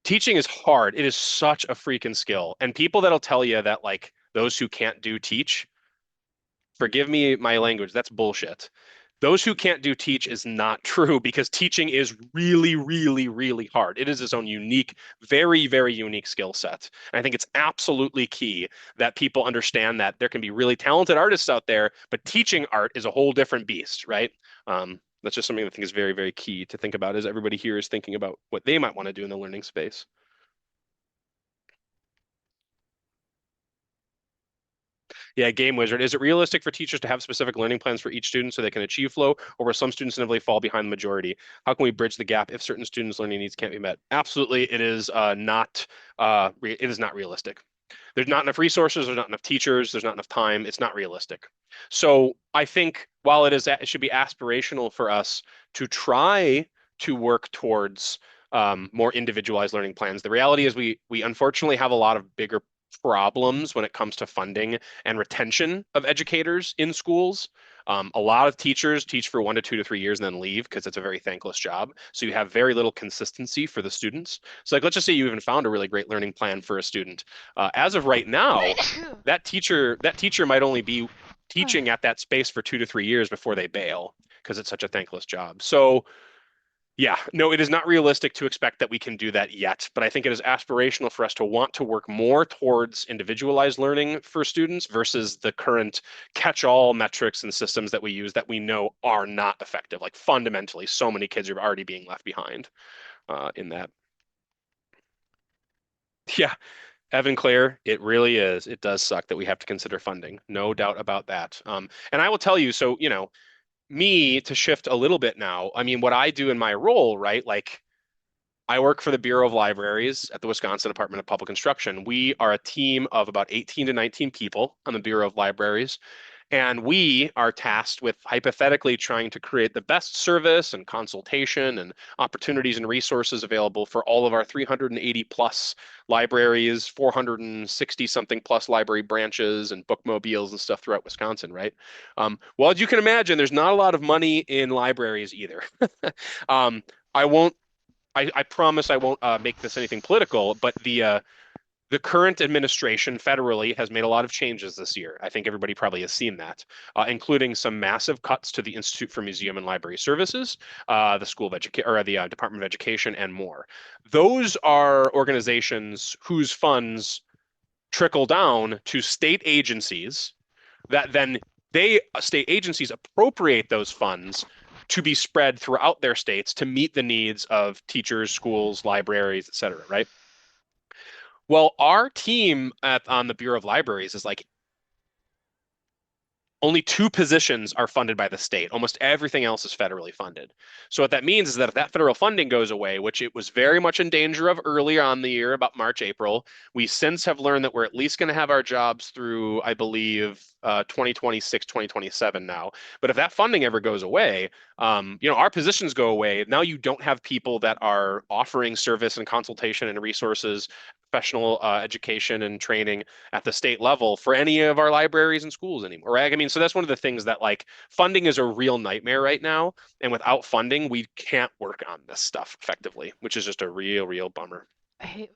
Teaching is hard. It is such a freaking skill. And people that'll tell you that like those who can't do teach, forgive me my language, that's bullshit. Those who can't do teach is not true because teaching is really, really, really hard. It is its own unique, very, very unique skill set. And I think it's absolutely key that people understand that there can be really talented artists out there, but teaching art is a whole different beast, right? That's just something I think is very, very key to think about as everybody here is thinking about what they might want to do in the learning space. Yeah, Game Wizard. Is it realistic for teachers to have specific learning plans for each student so they can achieve flow, or will some students inevitably fall behind the majority? How can we bridge the gap if certain students' learning needs can't be met? Absolutely, it is not it is not realistic. There's not enough resources, there's not enough teachers, there's not enough time. It's not realistic. So I think while it should be aspirational for us to try to work towards more individualized learning plans, the reality is we unfortunately have a lot of bigger problems when it comes to funding and retention of educators in schools. A lot of teachers teach for 1 to 2 to 3 years and then leave because it's a very thankless job. So you have very little consistency for the students. So like, let's just say you even found a really great learning plan for a student. As of right now, that teacher might only be teaching at that space for 2 to 3 years before they bail because it's such a thankless job. So yeah, no, it is not realistic to expect that we can do that yet, but I think it is aspirational for us to want to work more towards individualized learning for students versus the current catch-all metrics and systems that we use that we know are not effective. Like fundamentally, so many kids are already being left behind in that. Yeah, Evan Claire, it really is. It does suck that we have to consider funding. No doubt about that. And I will tell you, so, me to shift a little bit now, I mean, what I do in my role, right? Like, I work for the Bureau of Libraries at the Wisconsin Department of Public Instruction. We are a team of about 18 to 19 people on the Bureau of Libraries. And we are tasked with hypothetically trying to create the best service and consultation and opportunities and resources available for all of our 380 plus libraries, 460 something plus library branches and bookmobiles and stuff throughout Wisconsin, right? Well, as you can imagine, there's not a lot of money in libraries either. um, I won't I promise I won't make this anything political, but the current administration federally has made a lot of changes this year. I think everybody probably has seen that, including some massive cuts to the Institute for Museum and Library Services, the School of Education, or the Department of Education, and more. Those are organizations whose funds trickle down to state agencies that then state agencies appropriate those funds to be spread throughout their states to meet the needs of teachers, schools, libraries, et cetera, right? Well, our team on the Bureau of Libraries is like only two positions are funded by the state. Almost everything else is federally funded. So what that means is that if that federal funding goes away, which it was very much in danger of earlier on the year, about March, April, we since have learned that we're at least going to have our jobs through, I believe, 2026, 2027 now. But if that funding ever goes away, our positions go away. Now you don't have people that are offering service and consultation and resources, professional education and training at the state level for any of our libraries and schools anymore, right? I mean, so that's one of the things that like funding is a real nightmare right now. And without funding, we can't work on this stuff effectively, which is just a real, real bummer. I hate,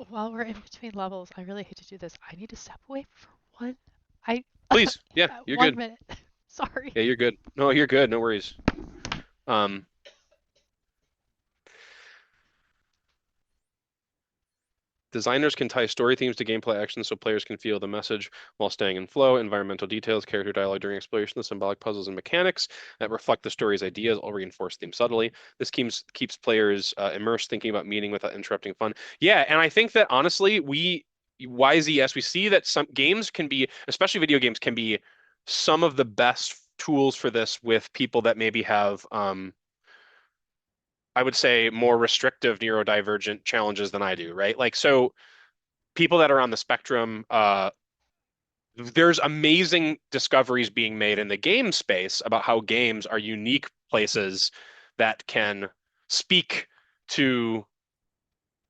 while we're in between levels, I really hate to do this. I need to step away for one. I Please. Yeah, you're one good. minute. Sorry. Yeah, you're good. No, you're good. No worries. Um, Designers can tie story themes to gameplay actions so players can feel the message while staying in flow. Environmental details, character dialogue during exploration, the symbolic puzzles and mechanics that reflect the story's ideas all reinforce themes subtly. This keeps players immersed, thinking about meaning without interrupting fun. Yeah, and I think that honestly, YZS, we see that some games can be, especially video games, can be some of the best tools for this with people that maybe have I would say more restrictive neurodivergent challenges than I do, right? Like, so people that are on the spectrum, there's amazing discoveries being made in the game space about how games are unique places that can speak to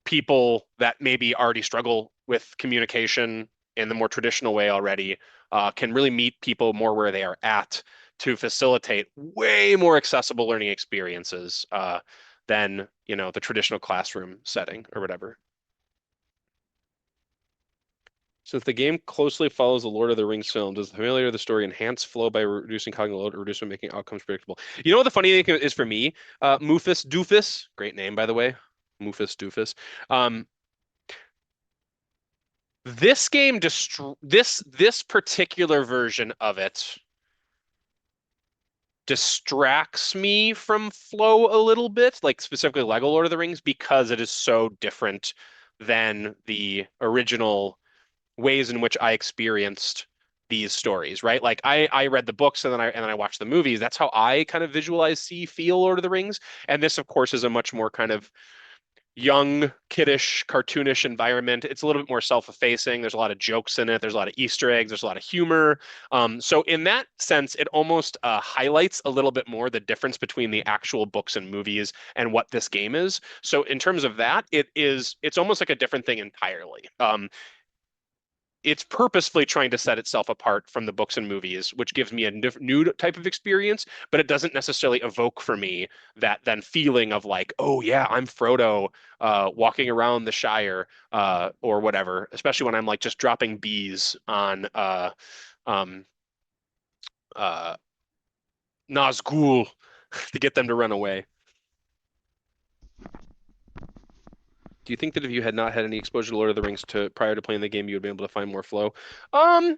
people that maybe already struggle with communication in the more traditional way already, can really meet people more where they are at to facilitate way more accessible learning experiences than, the traditional classroom setting or whatever. Since the game closely follows the Lord of the Rings film, does the familiarity of the story enhance flow by reducing cognitive load or reduce by making outcomes predictable? You know what the funny thing is for me? Mufus Doofus, great name by the way. Mufus Doofus. Um, this game this particular version of it distracts me from flow a little bit, like specifically Lego Lord of the Rings, because it is so different than the original ways in which I experienced these stories, right? Like I read the books and then I watched the movies. That's how I kind of visualize, see, feel Lord of the Rings. And this, of course, is a much more kind of young, kiddish, cartoonish environment. It's a little bit more self-effacing. There's a lot of jokes in it. There's a lot of Easter eggs. There's a lot of humor. So in that sense, it almost highlights a little bit more the difference between the actual books and movies and what this game is. So in terms of that, it's almost like a different thing entirely. It's purposefully trying to set itself apart from the books and movies, which gives me a new type of experience, but it doesn't necessarily evoke for me that then feeling of like, oh yeah, I'm Frodo walking around the Shire or whatever, especially when I'm like just dropping bees on um, uh, Nazgul to get them to run away. Do you think that if you had not had any exposure to Lord of the Rings to prior to playing the game, you would be able to find more flow? Um,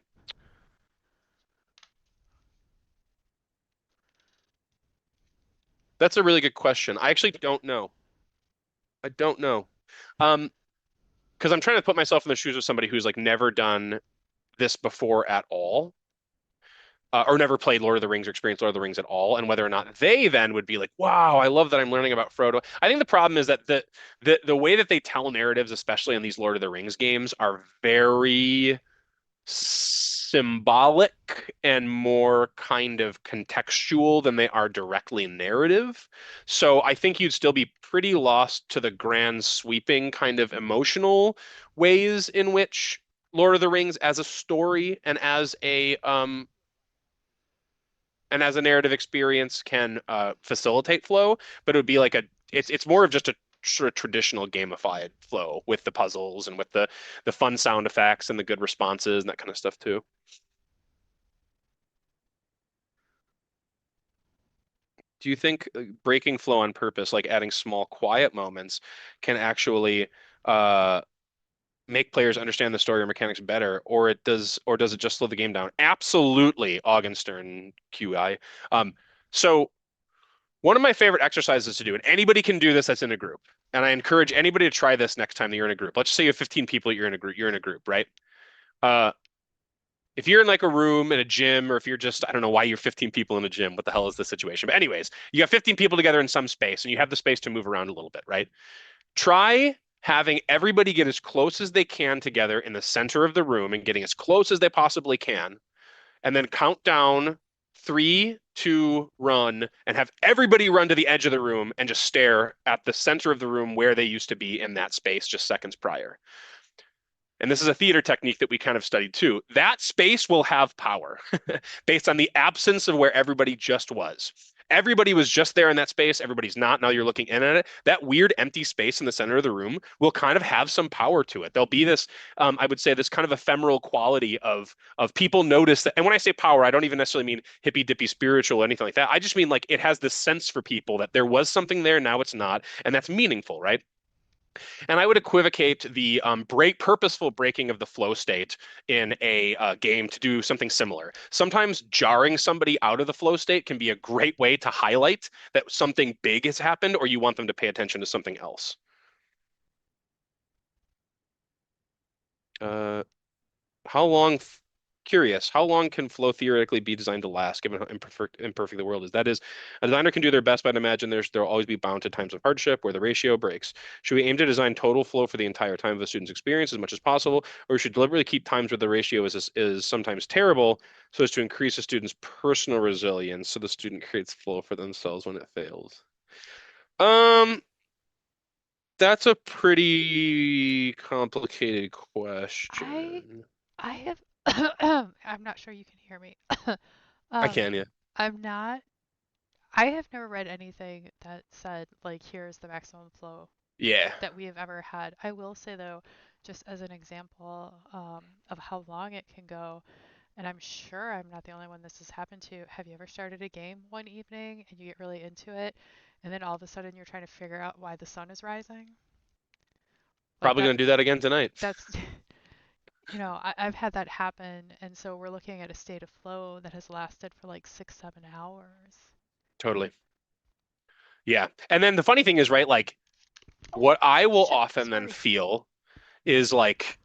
that's a really good question. I actually don't know. I don't know. Um, because I'm trying to put myself in the shoes of somebody who's like never done this before at all, or never played Lord of the Rings or experienced Lord of the Rings at all, and whether or not they then would be like, "Wow, I love that I'm learning about Frodo." I think the problem is that the way that they tell narratives, especially in these Lord of the Rings games, are very symbolic and more kind of contextual than they are directly narrative. So I think you'd still be pretty lost to the grand sweeping kind of emotional ways in which Lord of the Rings as a story and as a narrative experience can facilitate flow, but it would be like it's more of just a sort of traditional gamified flow with the puzzles and with the fun sound effects and the good responses and that kind of stuff too. Do you think breaking flow on purpose, like adding small quiet moments, can actually uh, make players understand the story or mechanics better, or does it just slow the game down? Absolutely, Augenstern QI. So one of my favorite exercises to do, and anybody can do this that's in a group, and I encourage anybody to try this next time that you're in a group. Let's say you have 15 people, you're in a group, right? Uh, if you're in like a room in a gym, or if you're just, I don't know why you're 15 people in a gym, what the hell is the situation? But anyways, you have 15 people together in some space and you have the space to move around a little bit, right? Try having everybody get as close as they can together in the center of the room and getting as close as they possibly can, and then count down three, two, run, and have everybody run to the edge of the room and just stare at the center of the room where they used to be in that space just seconds prior. And this is a theater technique that we kind of studied too. That space will have power based on the absence of where everybody just was. Everybody was just there in that space. Everybody's not. Now you're looking in at it. That weird empty space in the center of the room will kind of have some power to it. There'll be this, I would say, this kind of ephemeral quality of people notice that. And when I say power, I don't even necessarily mean hippy dippy spiritual or anything like that. I just mean like it has this sense for people that there was something there, now it's not, and that's meaningful, right? And I would equivocate the purposeful breaking of the flow state in a game to do something similar. Sometimes jarring somebody out of the flow state can be a great way to highlight that something big has happened or you want them to pay attention to something else. Uh, how long, curious, how long can flow theoretically be designed to last, given how imperfect the world is? That is, a designer can do their best, but I'd imagine there'll always be bound to times of hardship where the ratio breaks. Should we aim to design total flow for the entire time of a student's experience as much as possible, or should deliberately keep times where the ratio is sometimes terrible so as to increase a student's personal resilience so the student creates flow for themselves when it fails? Um, that's a pretty complicated I question. I have I'm not sure you can hear me. I Um, can, yeah. I'm not I have never read anything that said like here's the maximum flow Yeah. that we have ever had. I will say though, just as an example of how long it can go, and I'm sure I'm not the only one this has happened to. Have you ever started a game one evening and you get really into it, and then all of a sudden you're trying to figure out why the sun is rising? Like Probably going to do that again tonight. that's I've had that happen, and so we're looking at a state of flow that has lasted for like 6, 7 hours. Totally. Yeah. And then the funny thing is, right, like what I will Shit, often then sorry. feel is like,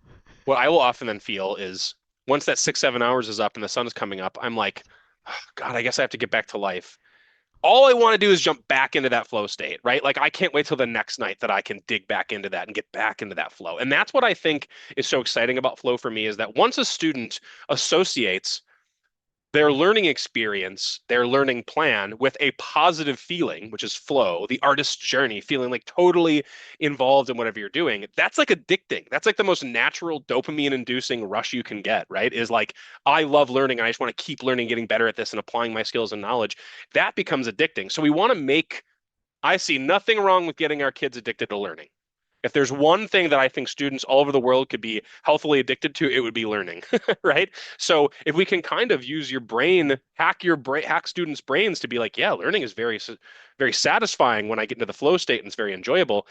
what I will often then feel is once that 6, 7 hours is up and the sun is coming up, I'm like, "Oh, God, I guess I have to get back to life. All I want to do is jump back into that flow state, right? Like I can't wait till the next night that I can dig back into that and get back into that flow. And that's what I think is so exciting about flow for me is that once a student associates their learning experience, their learning plan with a positive feeling, which is flow, the artist's journey, feeling like totally involved in whatever you're doing. That's like addicting. That's like the most natural dopamine inducing rush you can get, right? Is like, I love learning and I just want to keep learning, getting better at this and applying my skills and knowledge. That becomes addicting. So we want to make, I see nothing wrong with getting our kids addicted to learning. If there's one thing that I think students all over the world could be healthily addicted to, it would be learning, right? So if we can kind of use your brain, hack students' brains to be like, yeah, learning is very satisfying when I get into the flow state and it's very enjoyable.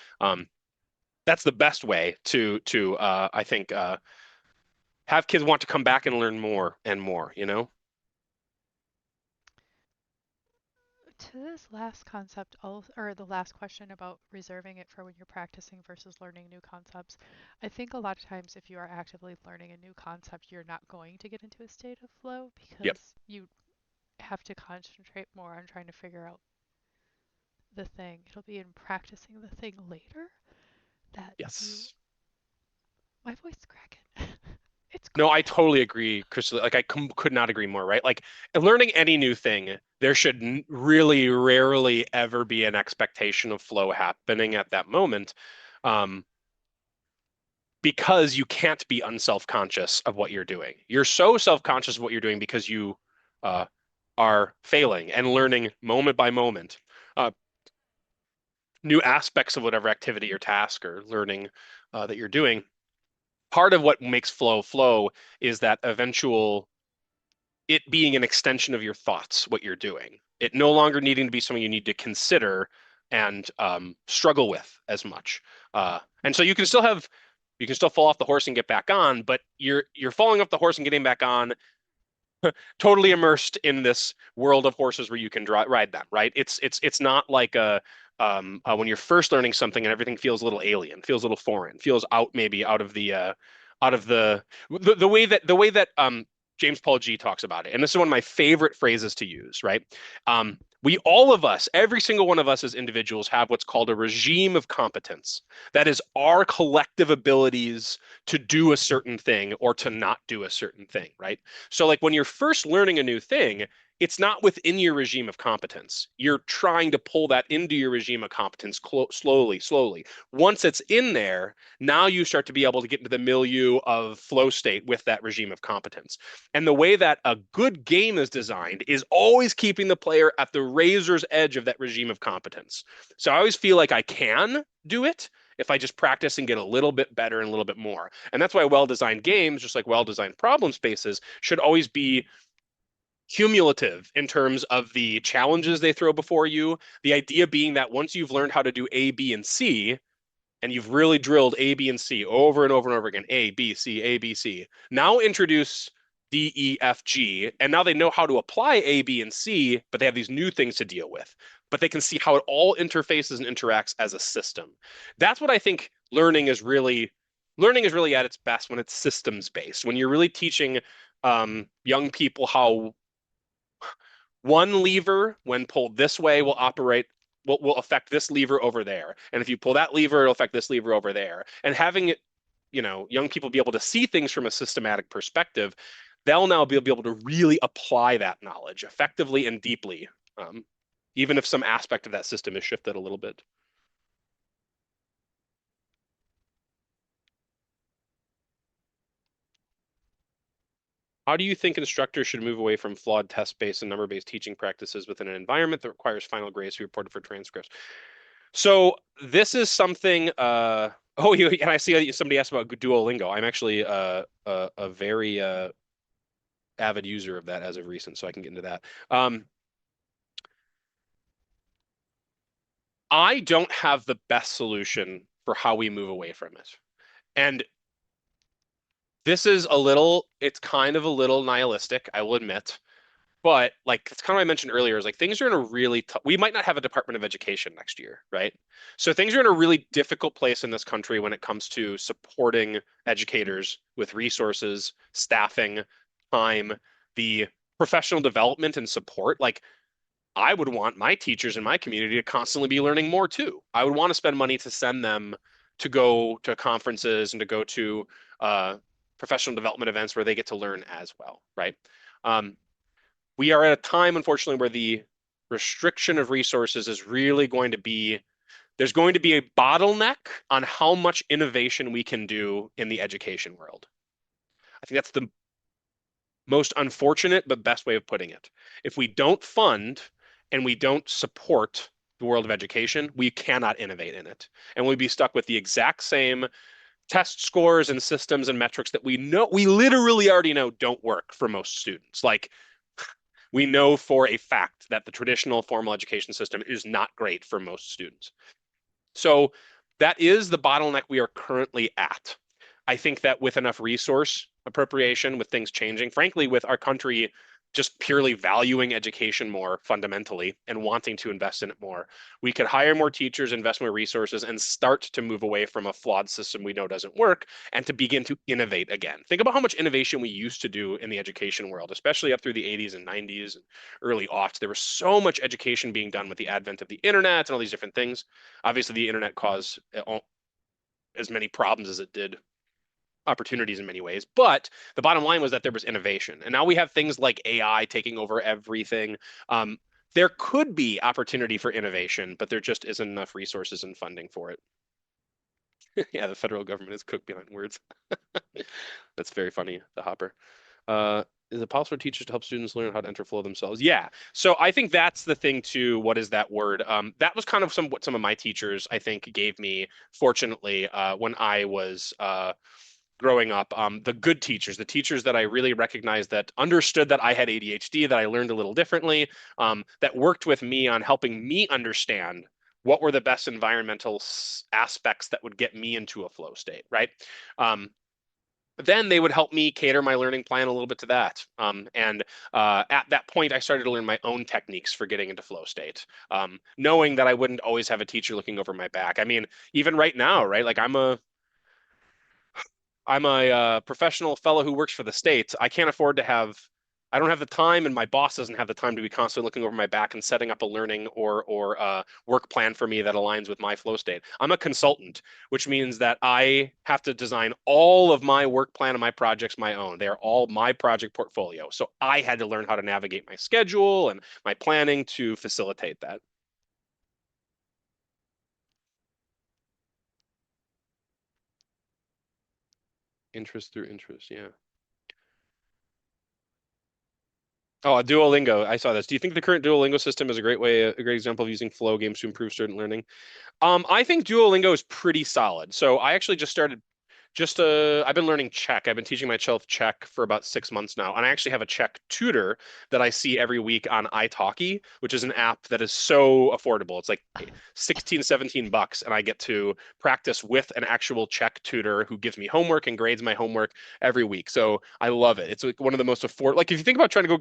That's the best way to I think have kids want to come back and learn more and more, you know? To this last concept, or the last question about reserving it for when you're practicing versus learning new concepts, I think a lot of times if you are actively learning a new concept, you're not going to get into a state of flow Yep. because you have to concentrate more on trying to figure out the thing. It'll be in practicing the thing later that you. Yes. My voice is cracking. It's No, I cold. totally agree, Chris. Like I could not agree more, right? Like learning any new thing, there should really rarely ever be an expectation of flow happening at that moment, um, because you can't be unself-conscious of what you're doing. You're so self-conscious of what you're doing because you uh, are failing and learning moment by moment, uh, new aspects of whatever activity or task or learning that you're doing. Part of what makes flow is that eventual it being an extension of your thoughts, what you're doing. It no longer needing to be something you need to consider and struggle with as much. And so you can still fall off the horse and get back on, but you're falling off the horse and getting back on totally immersed in this world of horses where you can ride them, right? It's not like a when you're first learning something and everything feels a little alien, feels a little foreign, feels out maybe out of the way that James Paul G talks about it. And this is one of my favorite phrases to use, right? We all of us, every single one of us as individuals have what's called a regime of competence. That is our collective abilities to do a certain thing or to not do a certain thing, right? So like when you're first learning a new thing, it's not within your regime of competence. You're trying to pull that into your regime of competence slowly, slowly. Once it's in there, now you start to be able to get into the milieu of flow state with that regime of competence. And the way that a good game is designed is always keeping the player at the razor's edge of that regime of competence. So I always feel like I can do it if I just practice and get a little bit better and a little bit more. And that's why well-designed games, just like well-designed problem spaces, should always be cumulative in terms of the challenges they throw before you. The idea being that once you've learned how to do A, B, and C, and you've really drilled A, B, and C over and over and over again, A, B, C, A, B, C, now introduce D, E, F, G, and now they know how to apply A, B, and C, but they have these new things to deal with. But they can see how it all interfaces and interacts as a system. That's what I think learning is really at its best when it's systems based. When you're really teaching young people how one lever, when pulled this way, will affect this lever over there. And if you pull that lever, it'll affect this lever over there. And having it, young people be able to see things from a systematic perspective, they'll now be able to really apply that knowledge effectively and deeply, even if some aspect of that system is shifted a little bit. How do you think instructors should move away from flawed test-based and number-based teaching practices within an environment that requires final grades to be reported for transcripts? So this is something Oh, and I see somebody asked about Duolingo. I'm actually a very avid user of that as of recent, so I can get into that. I don't have the best solution for how we move away from it. And this is it's kind of a little nihilistic, I will admit. But like it's kind of what I mentioned earlier, is like things are in a really tough, we might not have a Department of Education next year, right? So things are in a really difficult place in this country when it comes to supporting educators with resources, staffing, time, the professional development and support. Like I would want my teachers in my community to constantly be learning more too. I would want to spend money to send them to go to conferences and to go to uh, professional development events where they get to learn as well, right? Um, we are at a time, unfortunately, where the restriction of resources is really going to be, there's going to be a bottleneck on how much innovation we can do in the education world. I think that's the most unfortunate but best way of putting it. If we don't fund and we don't support the world of education, we cannot innovate in it. And we'll be stuck with the exact same test scores and systems and metrics that we literally already know don't work for most students. Like we know for a fact that the traditional formal education system is not great for most students. So that is the bottleneck we are currently at. I think that with enough resource appropriation, with things changing, frankly, with our country just purely valuing education more fundamentally and wanting to invest in it more, we could hire more teachers, invest more resources, and start to move away from a flawed system we know doesn't work and to begin to innovate again. Think about how much innovation we used to do in the education world, especially up through the 80s and 90s and early aughts. There was so much education being done with the advent of the internet and all these different things. Obviously, the internet caused as many problems as it did opportunities in many ways. But the bottom line was that there was innovation. And now we have things like AI taking over everything. Um, there could be opportunity for innovation, but there just isn't enough resources and funding for it. Yeah, the federal government is cooked behind words. That's very funny, the Hopper. Is it possible for teachers to help students learn how to enter flow themselves? Yeah. So I think that's the thing too. What is that word? That was kind of what some of my teachers, I think, gave me, fortunately, when I was growing up. The good teachers, the teachers that I really recognized that understood that I had ADHD, that I learned a little differently, that worked with me on helping me understand what were the best environmental aspects that would get me into a flow state, right? Um, then they would help me cater my learning plan a little bit to that. And at that point, I started to learn my own techniques for getting into flow state, knowing that I wouldn't always have a teacher looking over my back. I mean, even right now, right? Like I'm a professional fellow who works for the state. I don't have the time, and my boss doesn't have the time to be constantly looking over my back and setting up a learning or work plan for me that aligns with my flow state. I'm a consultant, which means that I have to design all of my work plan and my projects my own. They are all my project portfolio. So I had to learn how to navigate my schedule and my planning to facilitate that. Interest through interest, yeah. Oh, a Duolingo. I saw this. Do you think the current Duolingo system is a great example of using flow games to improve student learning? I think Duolingo is pretty solid. So I actually just started I've been learning Czech. I've been teaching myself Czech for about 6 months now. And I actually have a Czech tutor that I see every week on italki, which is an app that is so affordable. It's like 16, 17 bucks. And I get to practice with an actual Czech tutor who gives me homework and grades my homework every week. So I love it. It's like one of the most affordable. Like if you think about trying to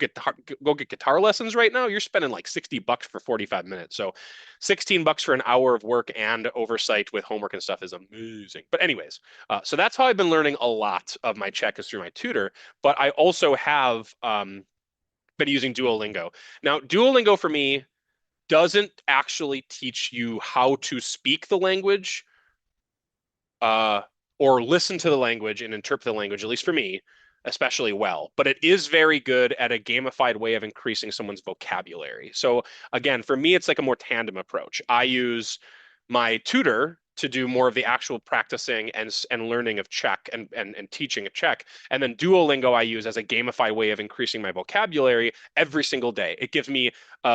go get guitar lessons right now, you're spending like 60 bucks for 45 minutes. So 16 bucks for an hour of work and oversight with homework and stuff is amazing. But anyways, so that's how I've been learning a lot of my Czech is through my tutor. But I also have been using Duolingo. Now, Duolingo for me doesn't actually teach you how to speak the language uh, or listen to the language and interpret the language, at least for me, especially well. But it is very good at a gamified way of increasing someone's vocabulary. So again, for me, it's like a more tandem approach. I use my tutor to do more of the actual practicing and learning of Czech and teaching of Czech. And then Duolingo I use as a gamified way of increasing my vocabulary every single day. It gives me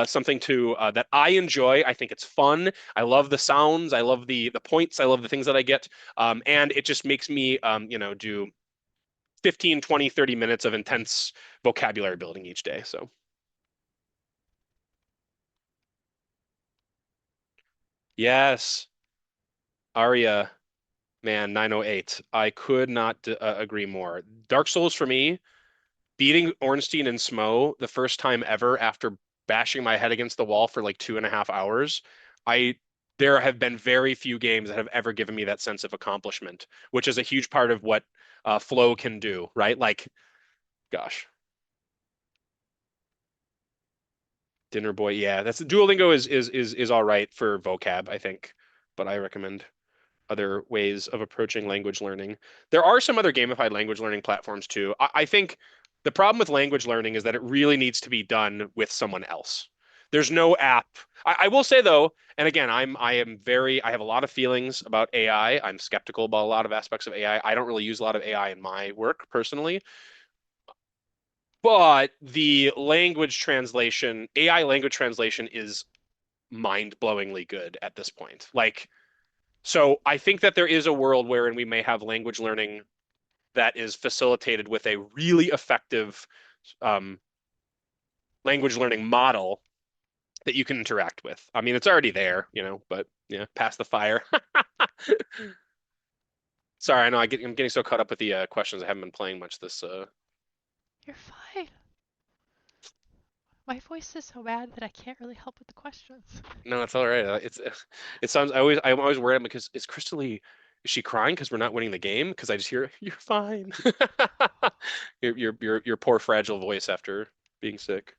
something to that I enjoy. I think it's fun. I love the sounds. I love the points. I love the things that I get. And it just makes me do 15, 20, 30 minutes of intense vocabulary building each day. So yes, Aria, man, 908. I could not agree more. Dark Souls for me, beating Ornstein and Smo the first time ever after bashing my head against the wall for like 2.5 hours. I There have been very few games that have ever given me that sense of accomplishment, which is a huge part of what flow can do, right? Like, gosh, Dinner Boy, yeah, that's Duolingo is all right for vocab, I think, but I recommend other ways of approaching language learning. There are some other gamified language learning platforms too. I think the problem with language learning is that it really needs to be done with someone else. There's no app. I will say though, and again, I have a lot of feelings about AI. I'm skeptical about a lot of aspects of AI. I don't really use a lot of AI in my work personally, but the language translation, AI language translation is mind-blowingly good at this point. Like, so I think that there is a world wherein we may have language learning that is facilitated with a really effective um, language learning model that you can interact with. I mean, it's already there, but yeah, pass the fire. Sorry, I know I'm getting so caught up with the questions. I haven't been playing much this. You're fine. My voice is so bad that I can't really help with the questions. No, it's all right. It sounds. I'm always worried because is Krista-Lee, is she crying because we're not winning the game? Because I just hear you're fine. Your poor fragile voice after being sick.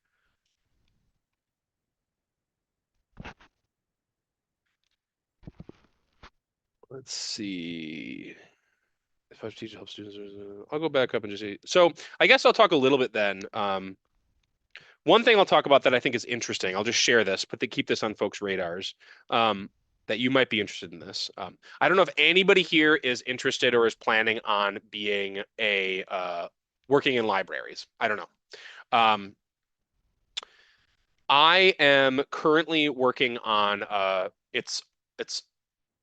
Let's see. If I teach help students, I'll go back up and just see. So I guess I'll talk a little bit then. One thing I'll talk about that I think is interesting, I'll just share this, but to keep this on folks' radars, that you might be interested in this. I don't know if anybody here is interested or is planning on being working in libraries. I don't know. Um, I am currently working on it's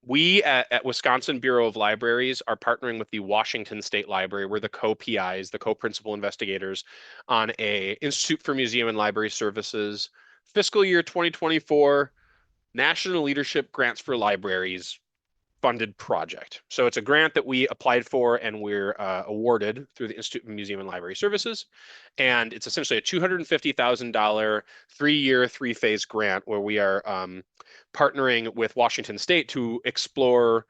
we at Wisconsin Bureau of Libraries are partnering with the Washington State Library. We're the co-PIs, the co-principal investigators on a Institute for Museum and Library Services fiscal year 2024 National Leadership Grants for Libraries funded project. So it's a grant that we applied for and we're awarded through the Institute of Museum and Library Services. And it's essentially a $250,000 3-year, 3-phase grant where we are partnering with Washington State to explore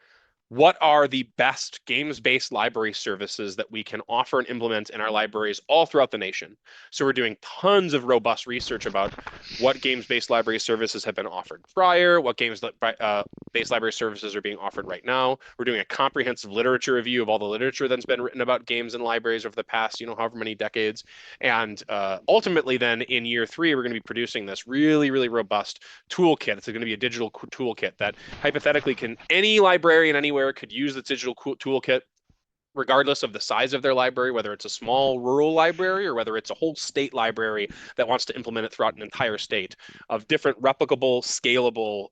what are the best games-based library services that we can offer and implement in our libraries all throughout the nation. So we're doing tons of robust research about what games-based library services have been offered prior, what games-based library services are being offered right now. We're doing a comprehensive literature review of all the literature that's been written about games and libraries over the past, however many decades. And ultimately then in year 3, we're going to be producing this really, really robust toolkit. It's going to be a digital toolkit that hypothetically any librarian anywhere could use the digital toolkit regardless of the size of their library, whether it's a small rural library or whether it's a whole state library that wants to implement it throughout an entire state, of different replicable, scalable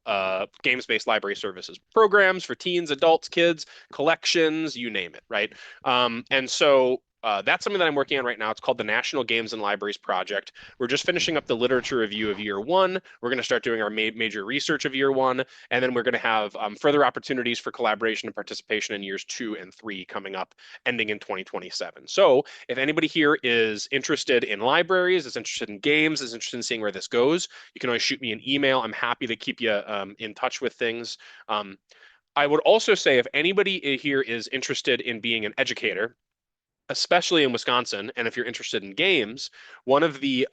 games-based library services, programs for teens, adults, kids, collections, you name it, right? And so that's something that I'm working on right now. It's called the National Games and Libraries Project. We're just finishing up the literature review of year 1. We're going to start doing our major research of year 1, and then we're going to have further opportunities for collaboration and participation in years 2 and 3 coming up, ending in 2027. So if anybody here is interested in libraries, is interested in games, is interested in seeing where this goes, you can always shoot me an email. I'm happy to keep you in touch with things. I would also say if anybody here is interested in being an educator, especially in Wisconsin, and if you're interested in games, one of the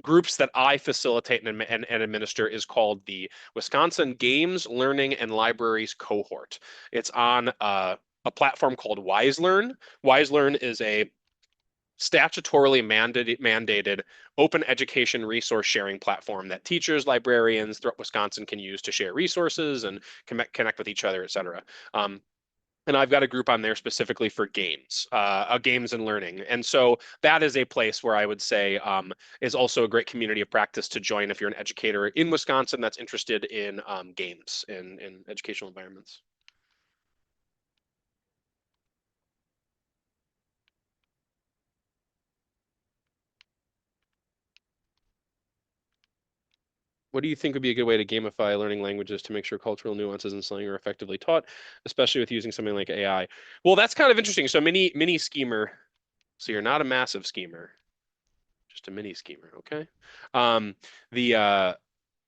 groups that I facilitate and administer is called the Wisconsin Games, Learning, and Libraries Cohort. It's on a platform called WiseLearn. WiseLearn is a statutorily mandated open education resource sharing platform that teachers, librarians throughout Wisconsin can use to share resources and connect with each other, et cetera. And I've got a group on there specifically for games and learning. And so that is a place where I would say is also a great community of practice to join if you're an educator in Wisconsin that's interested in games in educational environments. What do you think would be a good way to gamify learning languages to make sure cultural nuances and slang are effectively taught, especially with using something like AI? Well, that's kind of interesting. So mini schemer. So you're not a massive schemer, just a mini schemer, okay? Um, the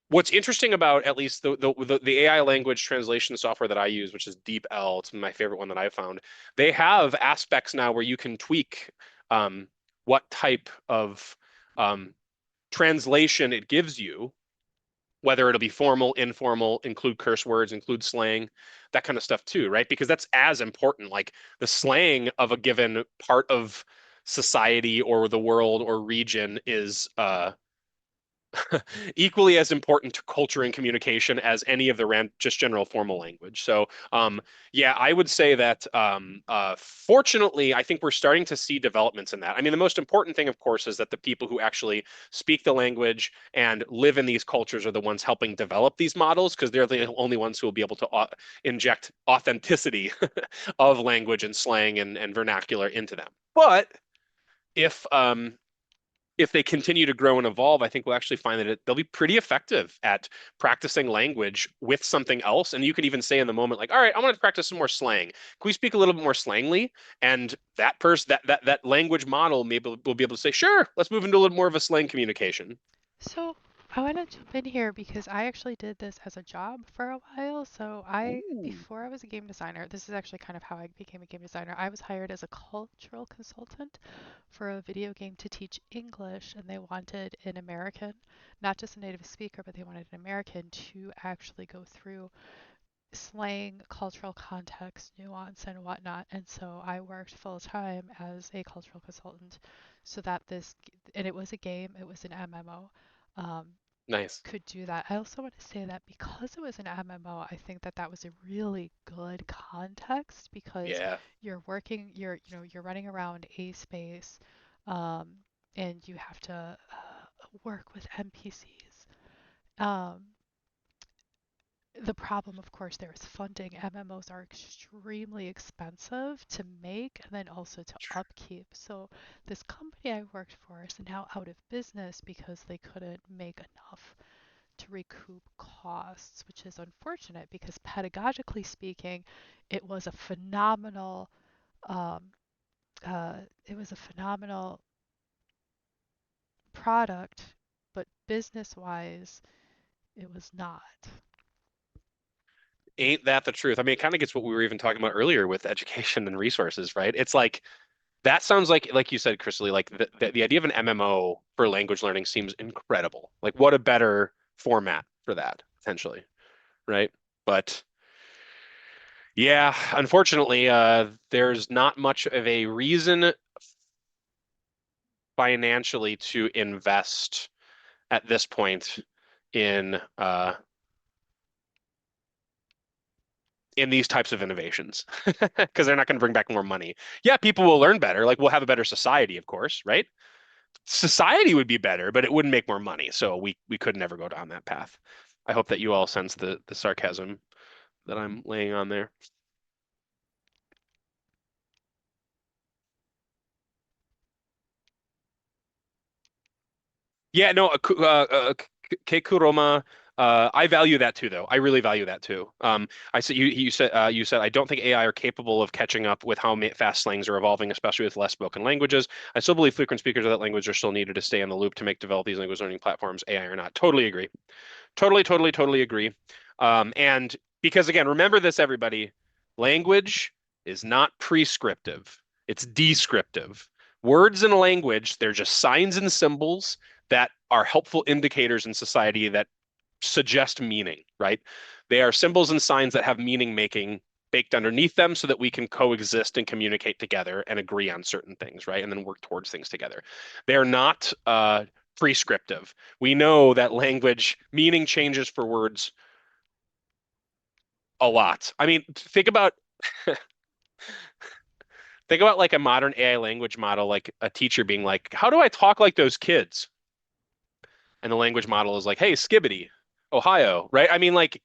what's interesting about at least the AI language translation software that I use, which is DeepL, it's my favorite one that I've found. They have aspects now where you can tweak what type of translation it gives you, whether it'll be formal, informal, include curse words, include slang, that kind of stuff too, right? Because that's as important. Like the slang of a given part of society or the world or region is equally as important to culture and communication as any of the just general formal language. So, yeah, I would say that fortunately, I think we're starting to see developments in that. I mean, the most important thing, of course, is that the people who actually speak the language and live in these cultures are the ones helping develop these models because they're the only ones who will be able to inject authenticity of language and slang and vernacular into them. But if if they continue to grow and evolve, I think we'll actually find that they'll be pretty effective at practicing language with something else. And you could even say in the moment, like, all right, I want to practice some more slang. Can we speak a little bit more slangly? And that person, that language model, maybe will be able to say, sure, let's move into a little more of a slang communication. So I want to jump in here because I actually did this as a job for a while. Ooh, Before I was a game designer, this is actually kind of how I became a game designer. I was hired as a cultural consultant for a video game to teach English, and they wanted an American, not just a native speaker, but they wanted an American to actually go through slang, cultural context, nuance, and whatnot. And so I worked full time as a cultural consultant so that and it was a game, it was an MMO, um, nice. could do that. I also want to say that because it was an MMO, I think that that was a really good context because Yeah. you're running around a space, um, and you have to work with NPCs. Um, the problem, of course, there is funding. MMOs are extremely expensive to make and then also to upkeep. So this company I worked for is now out of business because they couldn't make enough to recoup costs, which is unfortunate because pedagogically speaking, it was a phenomenal um, it was a phenomenal product, but business-wise, it was not. Ain't that the truth? I mean, it kind of gets what we were even talking about earlier with education and resources, right? It's like that sounds like you said, Krista-Lee, like the idea of an MMO for language learning seems incredible. Like what a better format for that, potentially, right? But yeah, unfortunately, there's not much of a reason financially to invest at this point in uh in these types of innovations because they're not going to bring back more money. Yeah, people will learn better. Like we'll have a better society, of course, right? Society would be better, but it wouldn't make more money. So we could never go down that path. I hope that you all sense the sarcasm that I'm laying on there. Yeah, no, Kekuroma. I value that too, though. I really value that too. I said you said I don't think AI are capable of catching up with how fast slangs are evolving, especially with less spoken languages. I still believe frequent speakers of that language are still needed to stay in the loop to make develop these language learning platforms, AI or not. Totally agree. Totally agree. And because again, remember this, everybody, language is not prescriptive, it's descriptive. Words in a language, they're just signs and symbols that are helpful indicators in society that suggest meaning, right? They are symbols and signs that have meaning making baked underneath them so that we can coexist and communicate together and agree on certain things, right? And then work towards things together. They're not prescriptive. We know that language meaning changes for words a lot. I mean, think about like a modern AI language model, like a teacher being like, "How do I talk like those kids?" And the language model is like, "Hey, skibbity, Ohio," right? I mean, like,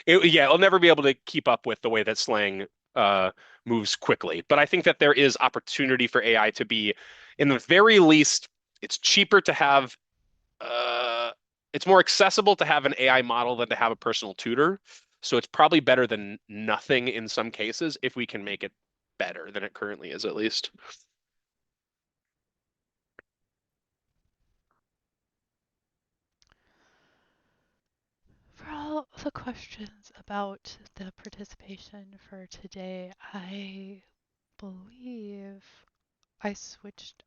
yeah, it'll never be able to keep up with the way that slang uh, moves quickly. But I think that there is opportunity for AI to be, in the very least, it's cheaper to have, uh, it's more accessible to have an AI model than to have a personal tutor. So it's probably better than nothing in some cases if we can make it better than it currently is, at least. For all the questions about the participation for today, I believe I switched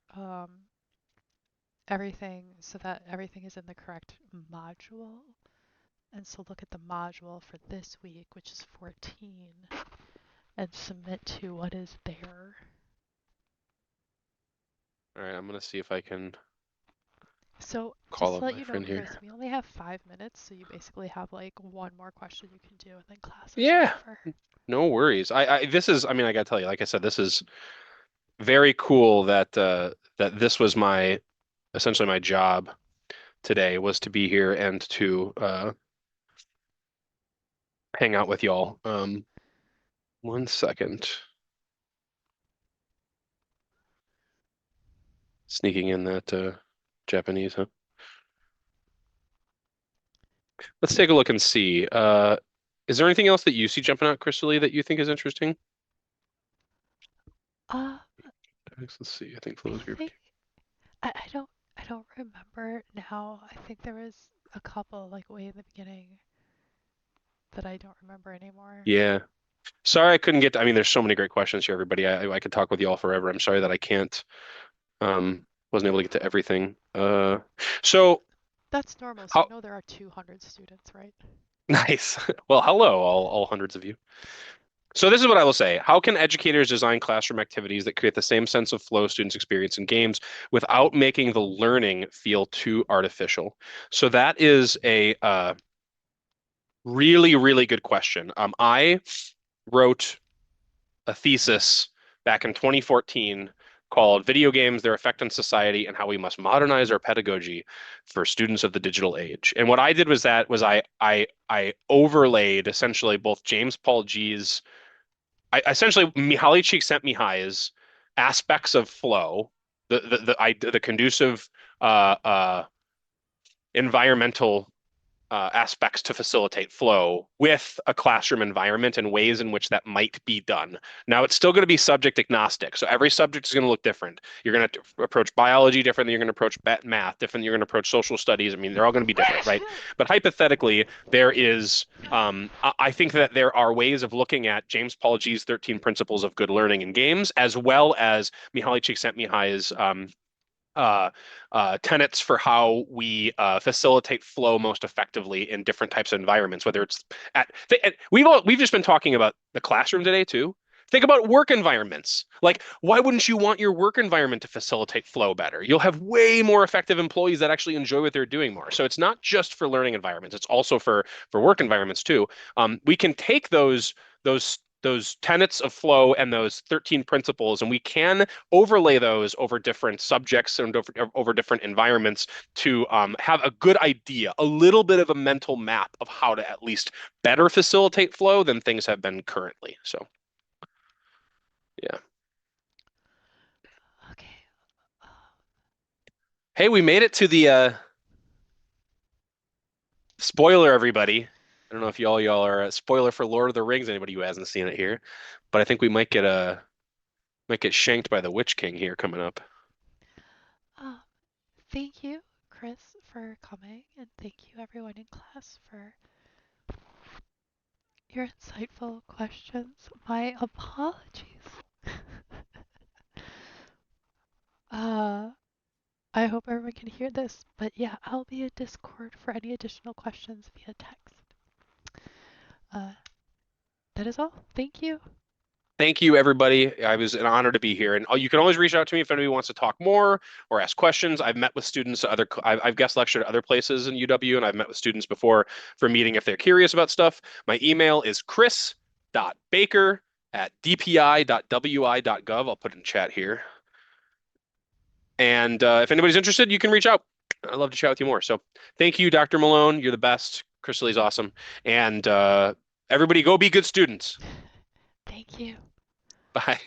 everything so that everything is in the correct module. And so look at the module for this week, which is 14, and submit to what is there. All right, I'm gonna see if I can So call just to up let my you know, friend here. Chris, we only have 5 minutes, so you basically have like one more question you can do, and then class is Yeah, over. no worries. This is, I mean, I gotta tell you, like I said, this is very cool that that this was my essentially my job today was to be here and to hang out with y'all. One second. Sneaking in that Japanese, huh? Let's take a look and see. Is there anything else that you see jumping out, Krista-Lee, that you think is interesting? Uh, Let's see. I think I flows group. think I don't remember now. I think there was a couple like way in the beginning that I don't remember anymore. Yeah. Sorry I couldn't get to, I mean, there's so many great questions here, everybody. I could talk with you all forever. I'm sorry that I can't wasn't able to get to everything. So That's normal, so you how know there are 200 students, right? nice. Well, hello, all hundreds of you. So this is what I will say. How can educators design classroom activities that create the same sense of flow students experience in games without making the learning feel too artificial? So that is a really, really good question. I wrote a thesis back in 2014 called Video Games, Their Effect on Society and How We Must Modernize Our Pedagogy for Students of the Digital Age. And what I did was I overlaid essentially both James Paul G's essentially Mihaly Csikszentmihalyi's aspects of flow, the conducive uh, uh, environmental aspects to facilitate flow with a classroom environment and ways in which that might be done. Now, it's still going to be subject agnostic. So every subject is going to look different. You're going to approach biology different than you're going to approach math, different than you're going to approach social studies. I mean, they're all going to be different, right? But hypothetically, there is, I think that there are ways of looking at James Paul G's 13 Principles of Good Learning in Games, as well as Mihaly Csikszentmihalyi's uh, tenets for how we facilitate flow most effectively in different types of environments. Whether it's we've just been talking about the classroom today too. Think about work environments. Like, why wouldn't you want your work environment to facilitate flow better? You'll have way more effective employees that actually enjoy what they're doing more. So it's not just for learning environments; it's also for work environments too. We can take those tenets of flow and those 13 principles, and we can overlay those over different subjects and over different environments to have a good idea, a little bit of a mental map of how to at least better facilitate flow than things have been currently. So, yeah. Okay. Um, Hey, we made it to the spoiler, everybody. I don't know if y'all are a spoiler for Lord of the Rings, anybody who hasn't seen it here, but I think we might get shanked by the Witch King here coming up. um, Thank you, Chris, for coming, and thank you everyone in class for your insightful questions. My apologies. uh, I hope everyone can hear this, but yeah, I'll be in Discord for any additional questions via text. Uh, That is all. Thank you. Thank you, everybody. It was an honor to be here. And you can always reach out to me if anybody wants to talk more or ask questions. I've met with students at I've guest lectured at other places in UW, and I've met with students before for a meeting if they're curious about stuff. My email is chris.baker@dpi.wi.gov. I'll put it in chat here. And if anybody's interested, you can reach out. I'd love to chat with you more. So thank you, Dr. Malone. You're the best. Krista-Lee's awesome. And everybody go be good students. Thank you. Bye.